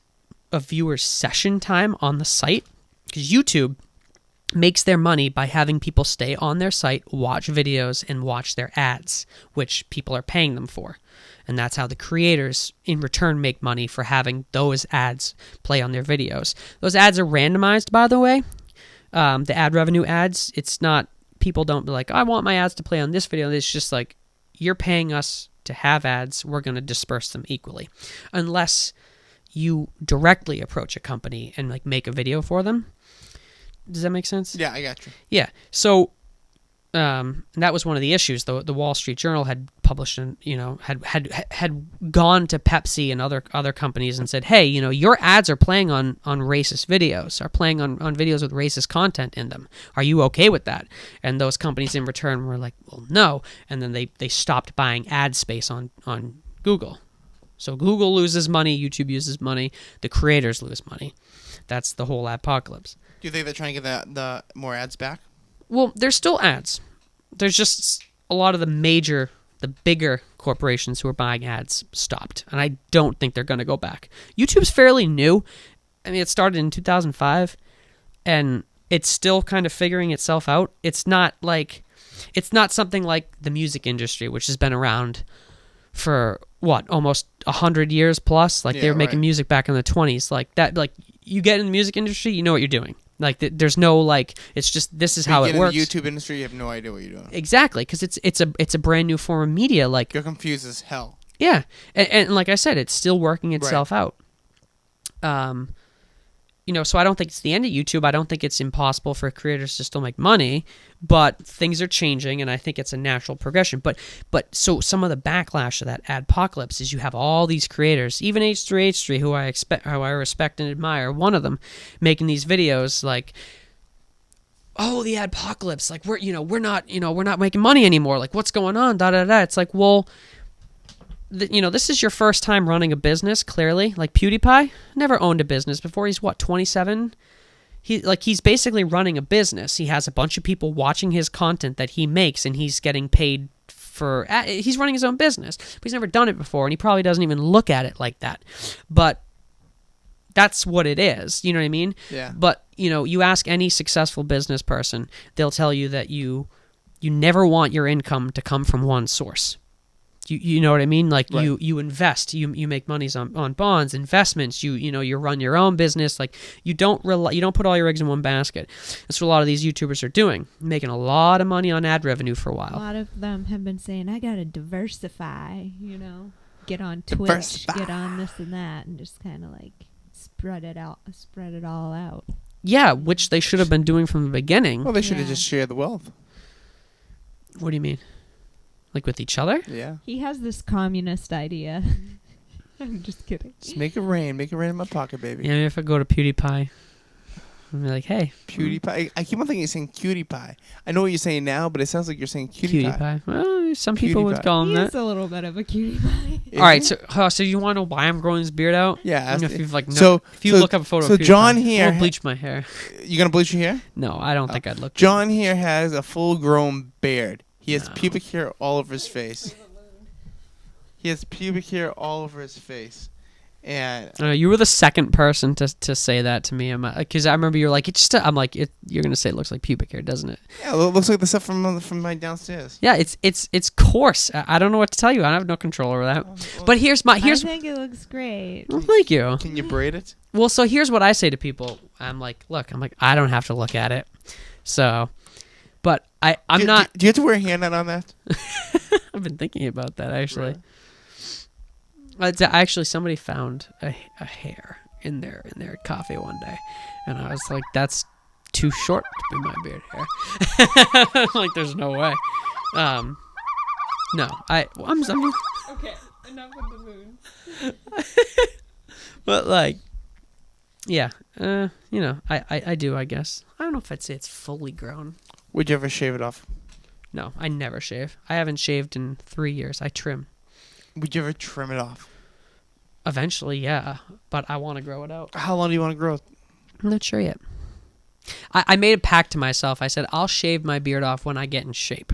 a viewer's session time on the site, because YouTube makes their money by having people stay on their site, watch videos, and watch their ads, which people are paying them for. And that's how the creators, in return, make money for having those ads play on their videos. Those ads are randomized, by the way. The ad revenue ads, it's not, people don't be like, I want my ads to play on this video. It's just like, you're paying us to have ads, we're going to disperse them equally. Unless you directly approach a company and like make a video for them. Does that make sense? Yeah, I got you. Yeah. So, and that was one of the issues. The Wall Street Journal had published, and had gone to Pepsi and other companies and said, hey, your ads are playing on racist videos, are playing on videos with racist content in them. Are you okay with that? And those companies in return were like, well, no. And then they stopped buying ad space on Google. So Google loses money, YouTube uses money, the creators lose money. That's the whole apocalypse. Do you think they're trying to get the more ads back? Well, there's still ads. There's just a lot of the bigger corporations who are buying ads stopped. And I don't think they're going to go back. YouTube's fairly new. I mean, it started in 2005, and it's still kind of figuring itself out. It's not something like the music industry, which has been around for almost 100 years plus. Like, they were making music back in the 20s. Like that, like, you get in the music industry, you know what you're doing. Like, there's no, like, it's just, this is how it works. In the YouTube industry, you have no idea what you're doing. Exactly, because it's a brand new form of media. Like, you're confused as hell. Yeah, and like I said, it's still working itself out. So I don't think it's the end of YouTube. I don't think it's impossible for creators to still make money, but things are changing, and I think it's a natural progression. But so some of the backlash of that adpocalypse is you have all these creators, even H3H3, who I respect and admire, one of them, making these videos like, oh, the adpocalypse, like we're not making money anymore. Like, what's going on? Da da da. It's like, well, this is your first time running a business, clearly. Like PewDiePie never owned a business before. He's 27? He's basically running a business. He has a bunch of people watching his content that he makes, and he's getting paid for. He's running his own business, but he's never done it before, and he probably doesn't even look at it like that. But that's what it is. You know what I mean? Yeah. But you ask any successful business person, they'll tell you that you you never want your income to come from one source. You know what I mean? Like Right. you invest, you make monies on bonds, investments. You run your own business. Like you don't put all your eggs in one basket. That's what a lot of these YouTubers are doing, making a lot of money on ad revenue for a A while. lot of them have been saying, I gotta diversify, get on Twitch, Diversify. get on this and that, and just kind of like spread it all out. Yeah, which they should have been doing from the beginning. Well, they should have Yeah. just shared the wealth. What do you mean? Like with each other? Yeah. He has this communist idea. I'm just kidding. Just make it rain. Make it rain in my pocket, baby. Yeah, maybe if I go to PewDiePie, I'll be like, hey, PewDiePie. I keep on thinking you're saying cutie pie. I know what you're saying now, but it sounds like you're saying cutie pie. PewDiePie. Well, some people would PewDiePie. call him He that. is a little bit of a cutie pie. Is All right, he? so you want to know why I'm growing this beard out? Yeah. Even ask if it. you've like if you so- look up a photo so of PewDiePie, John here I'll ha- bleach my hair. You gonna bleach your hair? No, I don't think I'd look. John here has a full-grown beard. He has No. pubic hair all over his face. He has pubic hair all over his face, and You were the second person to say that to me. Because I remember you were like, I'm like, you're gonna say it looks like pubic hair, doesn't it? yeah, it looks like the stuff from my downstairs. Yeah, it's coarse. I don't know what to tell you. I have no control over that. But here's I think it looks great. well, thank you. Can you braid it? Well, so here's what I say to people. I'm like, I don't have to look at it. So, but I'm do, not. Do you have to wear a hairnet on that? I've been thinking about that actually. Actually, somebody found a hair in their coffee one day, and I was like, "That's too short to be my beard hair." Like, there's no way. No, I'm Okay, enough of the moon. but like, yeah, I do. I guess I don't know if I'd say it's fully grown. Would you ever shave it off? No, I never shave. I haven't shaved in 3 years. I trim. Would you ever trim it off? Eventually, yeah, but I want to grow it out. How long do you want to grow it? I'm not sure yet. I made a pact to myself. I said, I'll shave my beard off when I get in shape.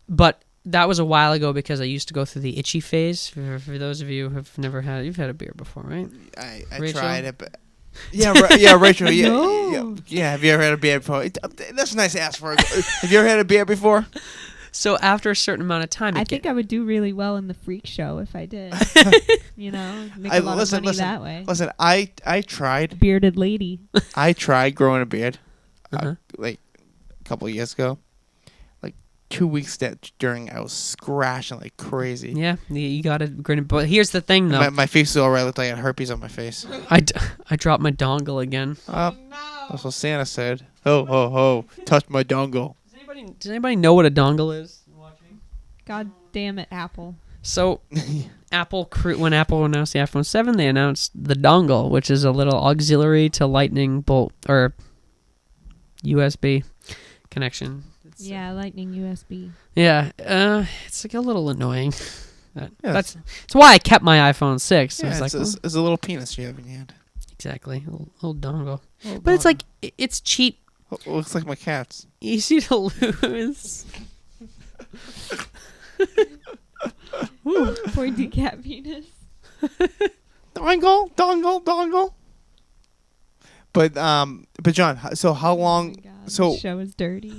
But that was a while ago because I used to go through the itchy phase. For those of you who have never had, you've had a beard before, right? I Rachel? tried it, but yeah, Rachel. Yeah, No. yeah. Have you ever had a beard before? That's nice to ask for. Have you ever had a beard before? So after a certain amount of time, I think I would do really well in the freak show if I did. Make a lot of money that way. Listen, I tried. Bearded lady. I tried growing a beard, Uh-huh. like a couple of years ago. Like 2 weeks during, I was scratching like crazy. yeah, you got to grin. But here's the thing, though. My face already looked like I had herpes on my face. I dropped my dongle again. That's what Santa said. Ho ho ho! Touch my dongle. Does anybody know what a dongle is? God damn it, Apple. So, when Apple announced the iPhone 7, they announced the dongle, which is a little auxiliary to lightning bolt or USB connection. Yeah, lightning USB. Yeah, it's like a little annoying. Yes. That's why I kept my iPhone 6. I Yeah, was like, it's a little penis you have in your hand. exactly, a little dongle. But it's like it's cheap, Looks like my cat's. easy to lose. Pointy cat penis. Dongle. But John, so how long? Oh my God, so- this show is dirty.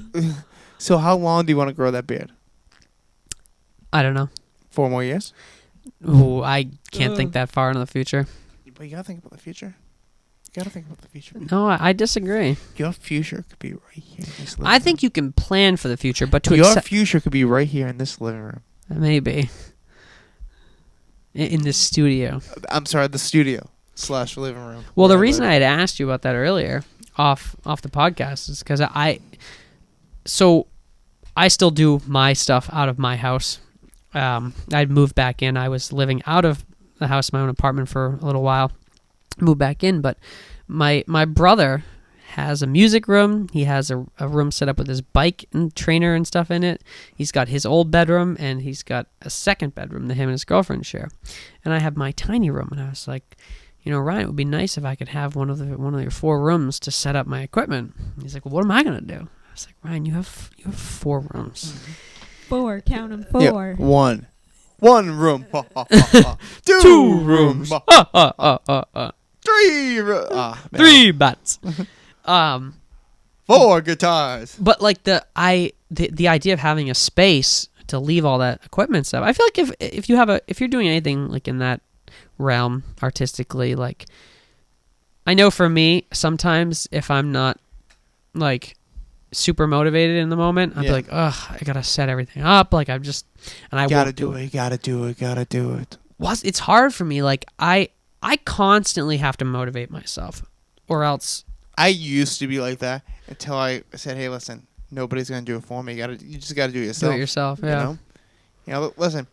So how long do you want to grow that beard? I don't know. 4 more years? Ooh, I can't think that far into the future. But you gotta think about the future. No, I disagree. Your future could be right here in this living I think you can plan for the future, but to room. Your accept future could be right here in this living room. maybe in this studio. I'm sorry, the studio / living room. Well, the where reason live. I had asked you about that earlier, off the podcast, is because I still do my stuff out of my house. I'd moved back in. I was living out of the house, my own apartment, for a little while. Moved back in, but my brother has a music room. He has a room set up with his bike and trainer and stuff in it. He's got his old bedroom, and he's got a second bedroom that him and his girlfriend share. And I have my tiny room, and I was like, Ryan, it would be nice if I could have one of your 4 rooms to set up my equipment. He's like, well, what am I gonna do? I was like, Ryan, you have 4 rooms. 4, count them, Yeah, 4. 1 room. 2 rooms. 3 3 rooms. 3 bats. 4 guitars. But like the idea of having a space to leave all that equipment stuff. I feel like if you're doing anything like in that realm artistically, like I know for me sometimes if I'm not like super motivated in the moment, I'd be like, ugh, I gotta set everything up. Like I'm just, and I Gotta won't do it. Gotta do it. Gotta do it. Well, it's hard for me. Like I constantly have to motivate myself, or else. I used to be like that until I said, "Hey, listen, nobody's gonna do it for me. You just gotta do it yourself. Do it yourself, yeah. You know. Listen.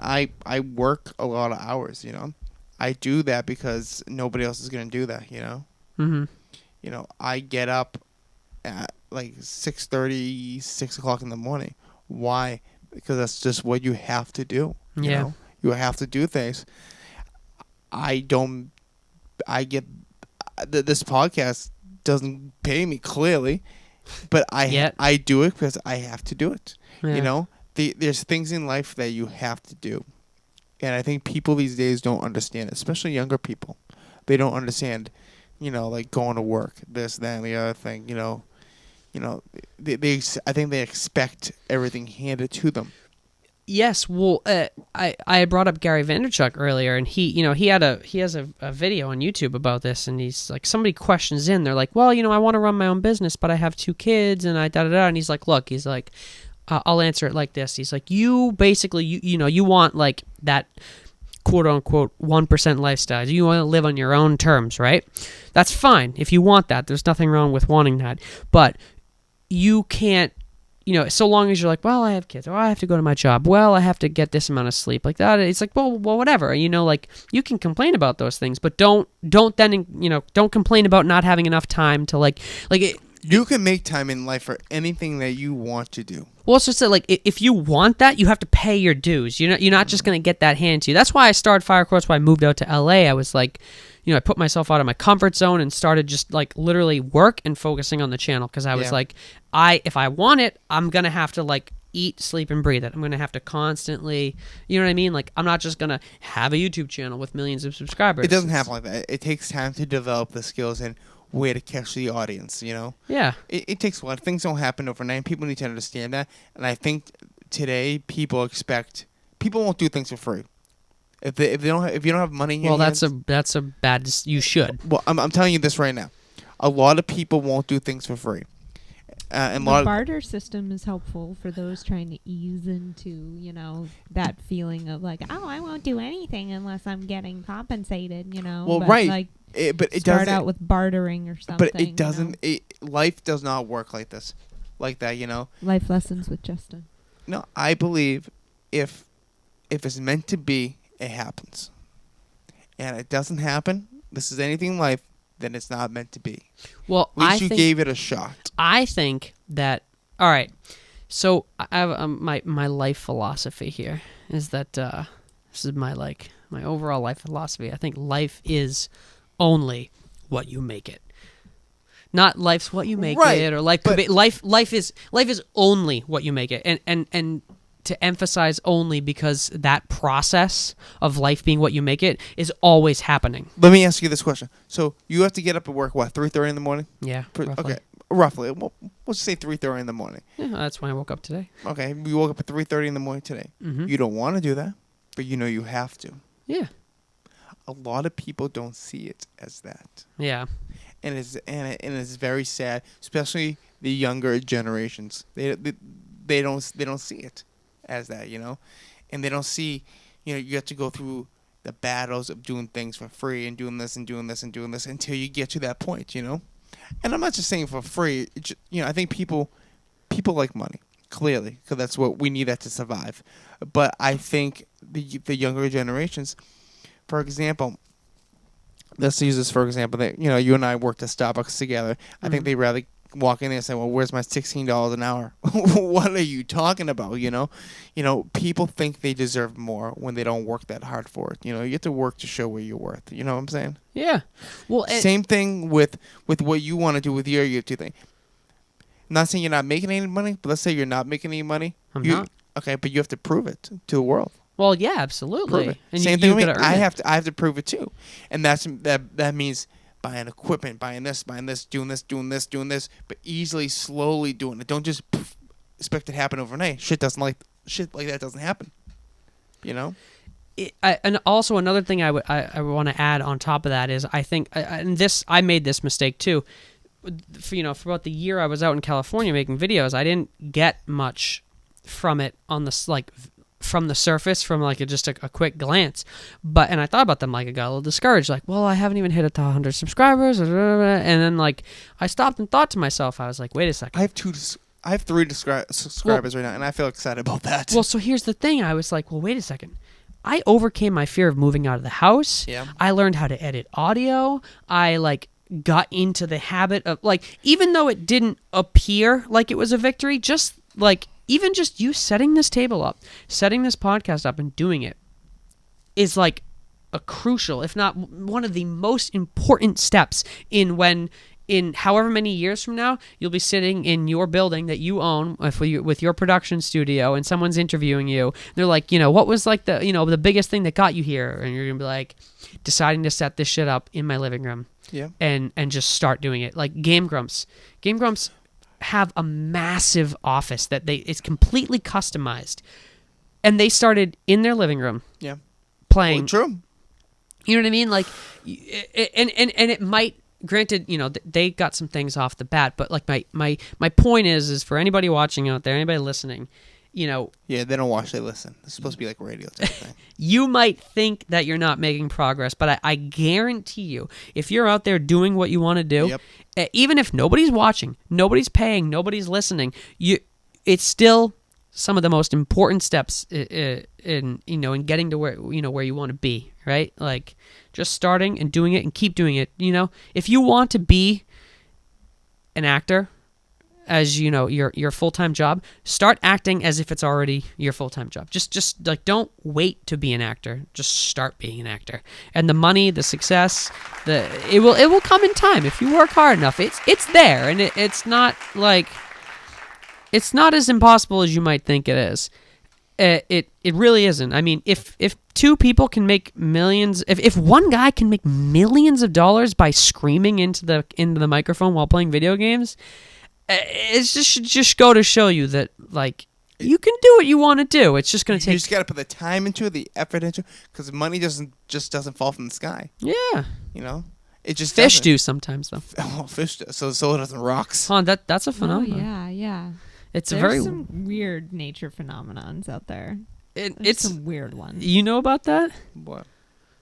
I work a lot of hours. You know, I do that because nobody else is gonna do that. You know. Mm-hmm. You know, I get up at like 6:30, 6 o'clock in the morning. Why? Because that's just what you have to do. You know? You have to do things. This podcast doesn't pay me clearly, but I do it because I have to do it. Yeah. You know, there's things in life that you have to do, and I think people these days don't understand it, especially younger people. They don't understand, you know, like going to work, this, that, and the other thing. You know, I think they expect everything handed to them. Yes, well, I had brought up Gary Vaynerchuk earlier, and he has a video on YouTube about this, and he's like, somebody questions in, they're like, well, you know, I want to run my own business, but I have 2 kids, and I da-da-da, and he's like, look, he's like, I'll answer it like this. He's like, you basically, you want like that quote-unquote 1% lifestyle. You want to live on your own terms, right? That's fine if you want that. There's nothing wrong with wanting that, but you can't, you know, so long as you're like, well, I have kids, or I have to go to my job, well, I have to get this amount of sleep, like that. It's like, well, whatever, you know, like you can complain about those things, but don't then, you know, don't complain about not having enough time to like you can make time in life for anything that you want to do. Well, it's just that, like, if you want that, you have to pay your dues. You're not just going to get that handed to you. That's why I started Fire Quotes. Why I moved out to LA. I was like, you know, I put myself out of my comfort zone and started just like literally work and focusing on the channel because I was like, if I want it, I'm going to have to like eat, sleep, and breathe it. I'm going to have to constantly, you know what I mean? Like, I'm not just going to have a YouTube channel with millions of subscribers. It doesn't happen like that. It takes time to develop the skills and way to catch the audience, you know? Yeah. It takes a lot. Things don't happen overnight. People need to understand that. And I think today people won't do things for free. If you don't have money in your hands, that's a bad, you should. Well, I'm telling you this right now. A lot of people won't do things for free. And the barter system is helpful for those trying to ease into, you know, that feeling of like, oh, I won't do anything unless I'm getting compensated, you know. Well, but right. Like, it start doesn't, out with bartering or something. But it doesn't. You know? Life does not work like this, like that. You know. Life lessons with Justn. No, I believe if it's meant to be, it happens. And it doesn't happen. This is anything in life. Then it's not meant to be. Well, at least you gave it a shot. I think that. All right. So I have my life philosophy here is that this is my overall life philosophy. I think life is only what you make it. Not life's what you make it, or life is only what you make it, and to emphasize only because that process of life being what you make it is always happening. Let me ask you this question. So you have to get up at work, what, 3:30 in the morning? Yeah, roughly. Okay, roughly. Well, let's say 3:30 in the morning. Yeah, that's when I woke up today. Okay, we woke up at 3:30 in the morning today. Mm-hmm. You don't want to do that, but you know you have to. Yeah. A lot of people don't see it as that. Yeah. And it's very sad, especially the younger generations. They don't see it as that, you know, and they don't see, you know, you have to go through the battles of doing things for free and doing this and doing this and doing this until you get to that point, you know. And I'm not just saying for free. You know, I think people like money, clearly, because that's what we need that to survive. But I think the younger generations, for example, let's use this for example. That, you know, you and I worked at Starbucks together. Mm-hmm. I think they'd rather walk in there and say, well, where's my $16 an hour? What are you talking about? You know, people think they deserve more when they don't work that hard for it. You know, you have to work to show what you're worth. You know what I'm saying? Yeah. Well, same thing with what you want to do with your YouTube thing. I'm not saying you're not making any money, but let's say you're not making any money. I'm not. Okay, but you have to prove it to the world. Well, yeah, absolutely. Prove it. And Same thing with me. I have to prove it too, and that means buying equipment, buying this, doing this, but easily, slowly doing it. Don't just expect it to happen overnight. Shit like that doesn't happen. You know. And also another thing I want to add on top of that is I think I made this mistake too. For about the year I was out in California making videos, I didn't get much from it on the from the surface, from like just a quick glance. And I thought about them, like I got a little discouraged, like, well, I haven't even hit 100 subscribers, and then like I stopped and thought to myself, I was like, wait a second. I have 3 subscribers right now, and I feel excited about that. Well, so here's the thing. I was like, well, wait a second. I overcame my fear of moving out of the house. Yeah. I learned how to edit audio. I got into the habit of even though it didn't appear like it was a victory, just even just you setting this table up, setting this podcast up and doing it is like a crucial, if not one of the most important steps in however many years from now, you'll be sitting in your building that you own with your production studio, and someone's interviewing you. They're like, what was like the biggest thing that got you here? And you're going to be like, deciding to set this shit up in my living room. Yeah. And just start doing it. Like Game Grumps. Game Grumps have a massive office that it's completely customized. And they started in their living room. Yeah. Playing. Well, true. You know what I mean? Like, and it might, granted, they got some things off the bat, but like my point is for anybody watching out there, anybody listening, Yeah, they don't watch, they listen. It's supposed to be like radio type thing. You might think that you're not making progress, but I guarantee you, if you're out there doing what you want to do, even if nobody's watching, nobody's paying, nobody's listening, it's still some of the most important steps in getting to where you want to be, right? Like just starting and doing it and keep doing it. If you want to be an actor, as your full-time job, start acting as if it's already your full-time job. Just like don't wait to be an actor. Just start being an actor. And the money, the success, it will come in time if you work hard enough. It's there, and it's not as impossible as you might think it is. It really isn't. I mean, if 2 people can make millions, if one guy can make millions of dollars by screaming into the microphone while playing video games, it should just go to show you that you can do what you want to do. It's just going to take. You just got to put the time into it, the effort into it, because money doesn't fall from the sky. Yeah. It just fish doesn't. do sometimes though. Oh, fish do. So doesn't rocks. That's a phenomenon. Oh, yeah. It's There's some weird nature phenomenons out there. It's some weird ones. You know about that? What?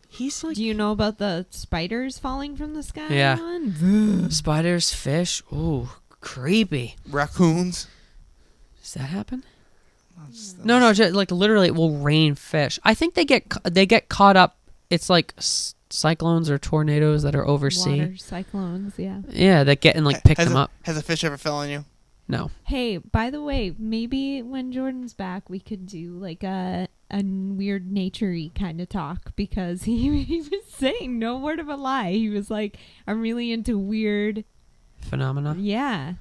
He's like. Do you know about the spiders falling from the sky? Yeah. One? Spiders, fish. Ooh, creepy. Raccoons. Does that happen? No, just, literally, it will rain fish. I think they get caught up. It's like cyclones or tornadoes that are overseas. Water cyclones, yeah. Yeah, that get and pick them up. Has a fish ever fell on you? No. Hey, by the way, maybe when Jordan's back, we could do a weird nature-y kind of talk, because he was saying no word of a lie. He was like, I'm really into weird phenomena. Yeah.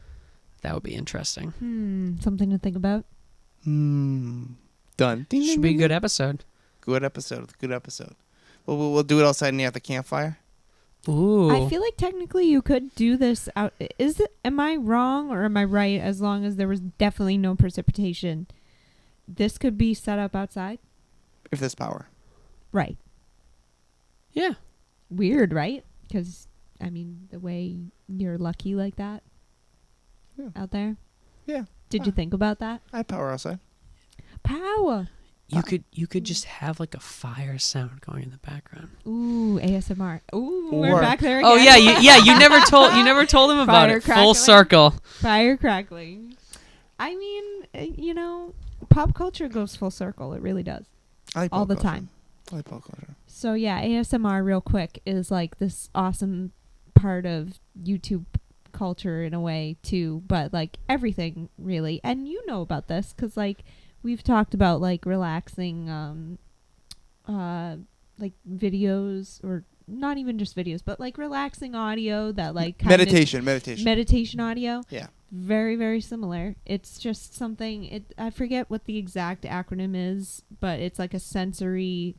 That would be interesting. Something to think about. Done. Should be a good episode. Good episode. Well, we'll do it outside near the campfire. Ooh. I feel like technically you could do this out. Am I wrong or am I right? As long as there was definitely no precipitation, this could be set up outside. If there's power. Right. Yeah. Weird, right? Because I mean, the way you're lucky like that out there. Yeah. Did you think about that? I have power outside. Power. You could just have a fire sound going in the background. Ooh, ASMR. Ooh, we're back there again. Oh yeah, you never told him about Fire it. Full crackling. circle. Fire crackling. I mean, pop culture goes full circle. It really does. I like all pop the culture. time. I like pop culture. So yeah, ASMR real quick is this awesome part of YouTube culture in a way too, but everything really. And you know about this because we've talked about relaxing videos, or not even just videos, but relaxing audio that meditation audio. Yeah. Very, very similar. It's just something, I forget what the exact acronym is, but it's a sensory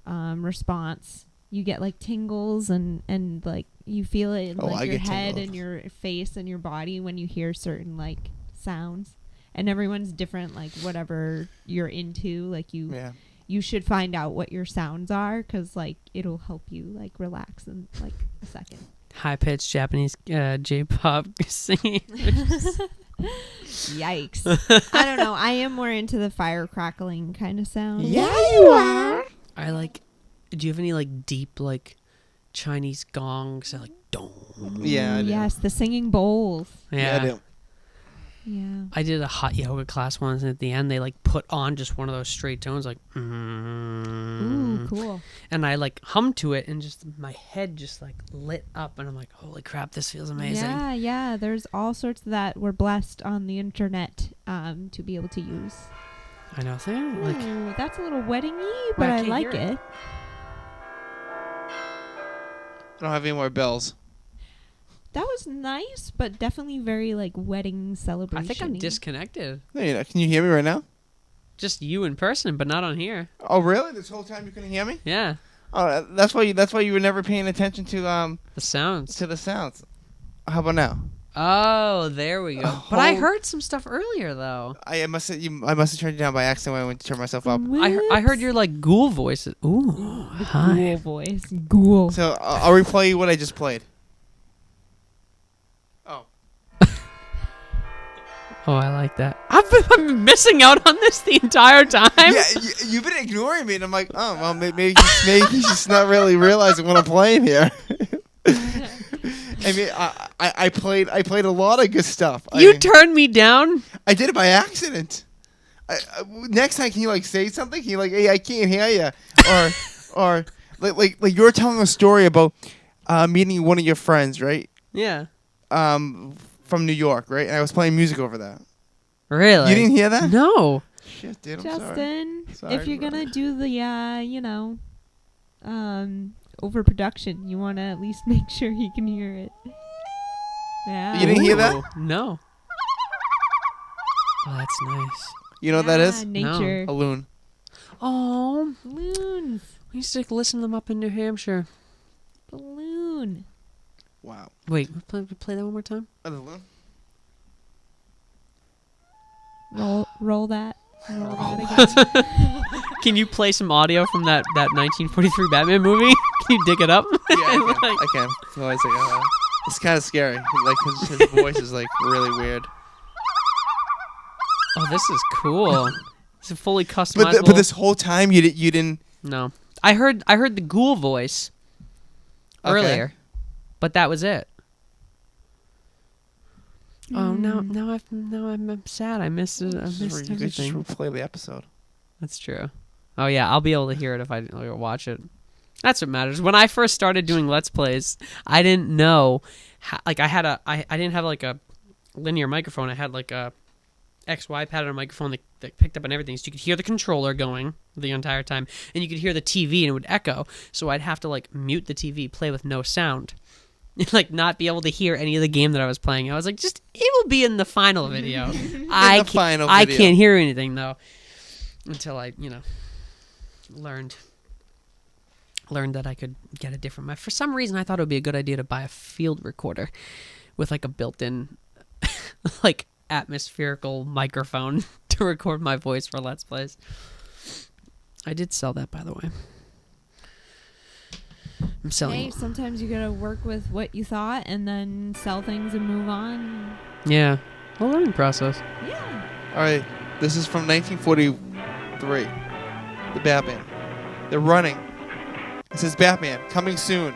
response you get like tingles and like you feel it in Oh, like I your get head tingles. and your face and your body when you hear certain like sounds. And everyone's different, like whatever you're into, like you should find out what your sounds are, because like it'll help you like relax in like a second. High pitched Japanese J-pop singing. Yikes. I don't know. I am more into the fire crackling kind of sound. Yeah, you are. I like. Do you have any like deep like Chinese gongs that like dong? Yeah, I do. Yes, the singing bowls. Yeah, I do. Yeah. I did a hot yoga class once, and at the end they like put on just one of those straight tones, like, Ooh, cool. and I like hummed to it, and just my head just like lit up, and I'm like, holy crap, this feels amazing. Yeah. There's all sorts that we're blessed on the internet to be able to use. I know, like Ooh, that's a little wedding-y, but I I can't like hear it. it. I don't have any more bells. That was nice, but definitely very like wedding celebration. I think I'm disconnected. No, you're not. Can you hear me right now? Just you in person, but not on here. Oh, really? This whole time you couldn't hear me? Yeah, Oh, that's why you were never paying attention to the sounds. the sounds. How about now? Oh, there we go. But I Oh. heard some stuff earlier though. I must have turned you down by accident when I went to turn myself up. I heard your like ghoul voices. Ooh, hi. Ghoul voice. Ghoul. So I'll replay you what I just played. Oh, Oh, I like that. I've been missing out on this the entire time. yeah, you've been ignoring me, and I'm like, oh well, maybe he's just not really realizing what I'm playing here. I mean, I played a lot of good stuff. You turned me down. I did it by accident. Next time, can you like say something? Can you like, hey, I can't hear you, or like you were telling a story about meeting one of your friends, right? Yeah. From New York, right? And I was playing music over that. Really? You didn't hear that? No. Shit, dude. I'm sorry. Justin, Sorry, if you're bro. gonna do the overproduction, you want to at least make sure he can hear it. Yeah. You didn't hear that? Ooh, no. Oh, that's nice. You know what that is? Nature. A loon. Oh, Balloons. we used to listen to them up in New Hampshire. Balloon. Wow. Wait, play that one more time. A loon. Roll that. Roll that again. Can you play some audio from that 1943 Batman movie? Can you dig it up? Yeah, I can. No, it's kind of scary. Like his voice is like really weird. Oh, this is cool. It's a fully customizable. But this whole time you didn't. No, I heard the ghoul voice Okay. earlier, but that was it. Oh, Hmm. now I'm sad. I missed it. I missed You could just everything. replay the episode. That's true. Oh yeah, I'll be able to hear it if I watch it. That's what matters. When I first started doing Let's Plays, I didn't know, I didn't have like a linear microphone. I had like a XY pattern microphone that picked up on everything, so you could hear the controller going the entire time, and you could hear the TV and it would echo. So I'd have to like mute the TV, play with no sound, like not be able to hear any of the game that I was playing. I was like, just it will be in the final video. I can't hear anything though until I learned that I could get a different mic. For some reason, I thought it would be a good idea to buy a field recorder with like a built-in like atmospherical microphone to record my voice for Let's Plays. I did sell that, by the way. I'm selling. Hey, sometimes you gotta work with what you thought and then sell things and move on. Yeah, a learning process. Yeah. All right, this is from 1943. The Batman. They're running. It says Batman coming soon.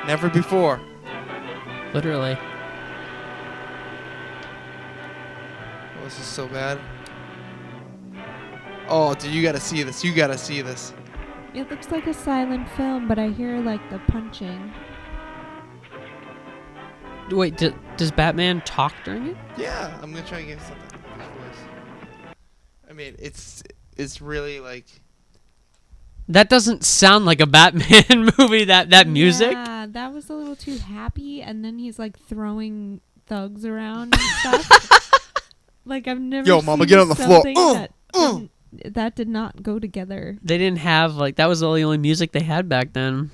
Never before. Literally. Oh, this is so bad. Oh, dude, you gotta see this. You gotta see this. It looks like a silent film, but I hear like the punching. Wait, does Batman talk during it? Yeah, I'm gonna try and get something with his voice. I mean, it's really like. That doesn't sound like a Batman movie. That music. Yeah, that was a little too happy, and then he's like throwing thugs around and stuff. Like I've never. Yo, mama, seen get on the floor. something that that did not go together. They didn't have like that was the only music they had back then.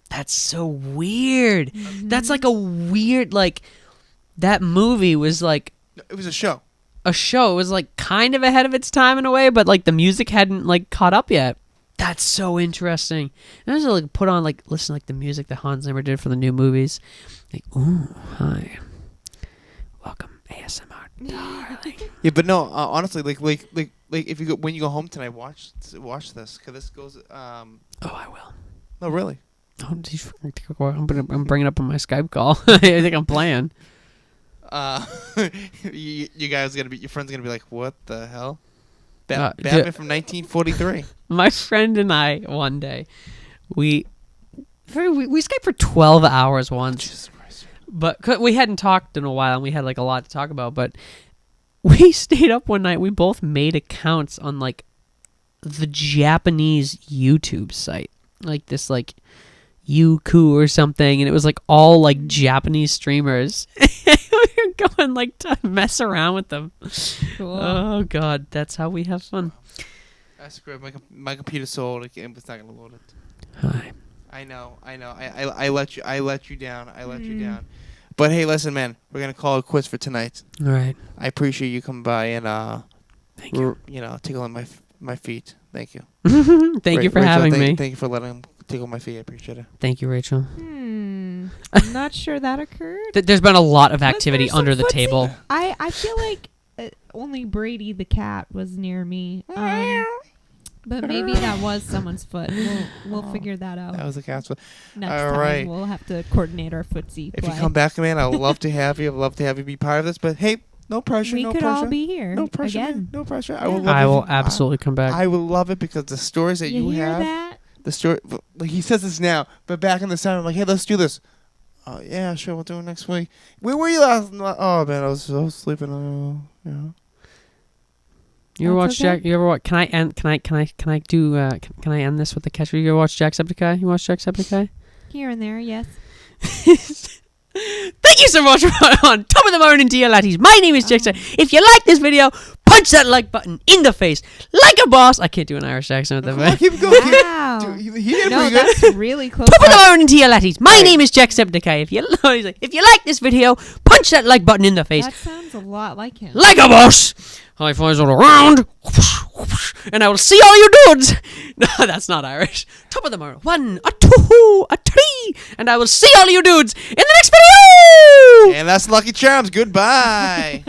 That's so weird. That's like a weird like that movie was like It was a show. a show. It was like kind of ahead of its time in a way, but like the music hadn't like caught up yet. That's so interesting. And I was like put on like listen to, like the music that Hans Zimmer did for the new movies. Like, ooh, hi, welcome ASMR, darling. Yeah, but no, honestly, like if you go when you go home tonight, watch this because this goes. Oh, I will. No, really. Oh, geez, I'm bringing it up on my Skype call. I think I'm playing. You guys gonna be your friend's gonna be like, what the hell? Uh, Batman d- from 1943. My friend and I one day, we Skyped for 12 hours once. Jesus Christ. But 'cause we hadn't talked in a while, and we had like a lot to talk about. But we stayed up one night. We both made accounts on like the Japanese YouTube site, like this like Youku or something, and it was like all like Japanese streamers. We were going like to mess around with them. Cool. Oh God, that's how we have fun. That's great. My computer's so old, it's not gonna load it. Hi. I know. I let you down. You down. But hey, listen, man. We're gonna call it quits for tonight. All right. I appreciate you coming by and Thank you. tickling my feet. Thank you. Thank you for Rachel, having me. Thank you for letting him tickle my feet. I appreciate it. Thank you, Rachel. I'm not sure that occurred. There's been a lot of Was activity there some under the footsie? table. I feel like only Brady the cat was near me. But maybe that was someone's foot. We'll figure that out That was the cat's foot. next all time. right. We'll have to coordinate our footsie If play. you come back, man, I'd love to have you. I'd love to have you be part of this. But hey, no pressure. we no could pressure. all be here No pressure. again. Man. No pressure. Yeah. I will. I will absolutely come back. I will love it because the stories that you hear have. that? The story, like he says this now, but back in the summer, I'm like, hey, let's do this. Oh yeah, sure, we'll do it next week. Where were you last night? Oh man, I was sleeping. You ever That's watch okay. Jack? You ever watch? Can I end? Can I do? Can I end this with the catch? You ever watch Jacksepticeye? You watch Jacksepticeye? Here and there, yes. Thank you so much for on top of the morning, dear laddies. My name is Jacksepticeye. If you like this video, punch that like button in the face like a boss. I can't do an Irish accent with Come that. on, keep going. Wow. Dude, he did No, pretty good. that's really close. Top of the morning, dear laddies. My Right. name is Jacksepticeye. If you he's like, if you like this video, punch that like button in the face That sounds a lot like him. like a boss. High fives all around. And I will see all you dudes. No, that's not Irish. Top of the morning. 1, a 2, a 3. And I will see all you dudes in the next video. And that's Lucky Charms. Goodbye.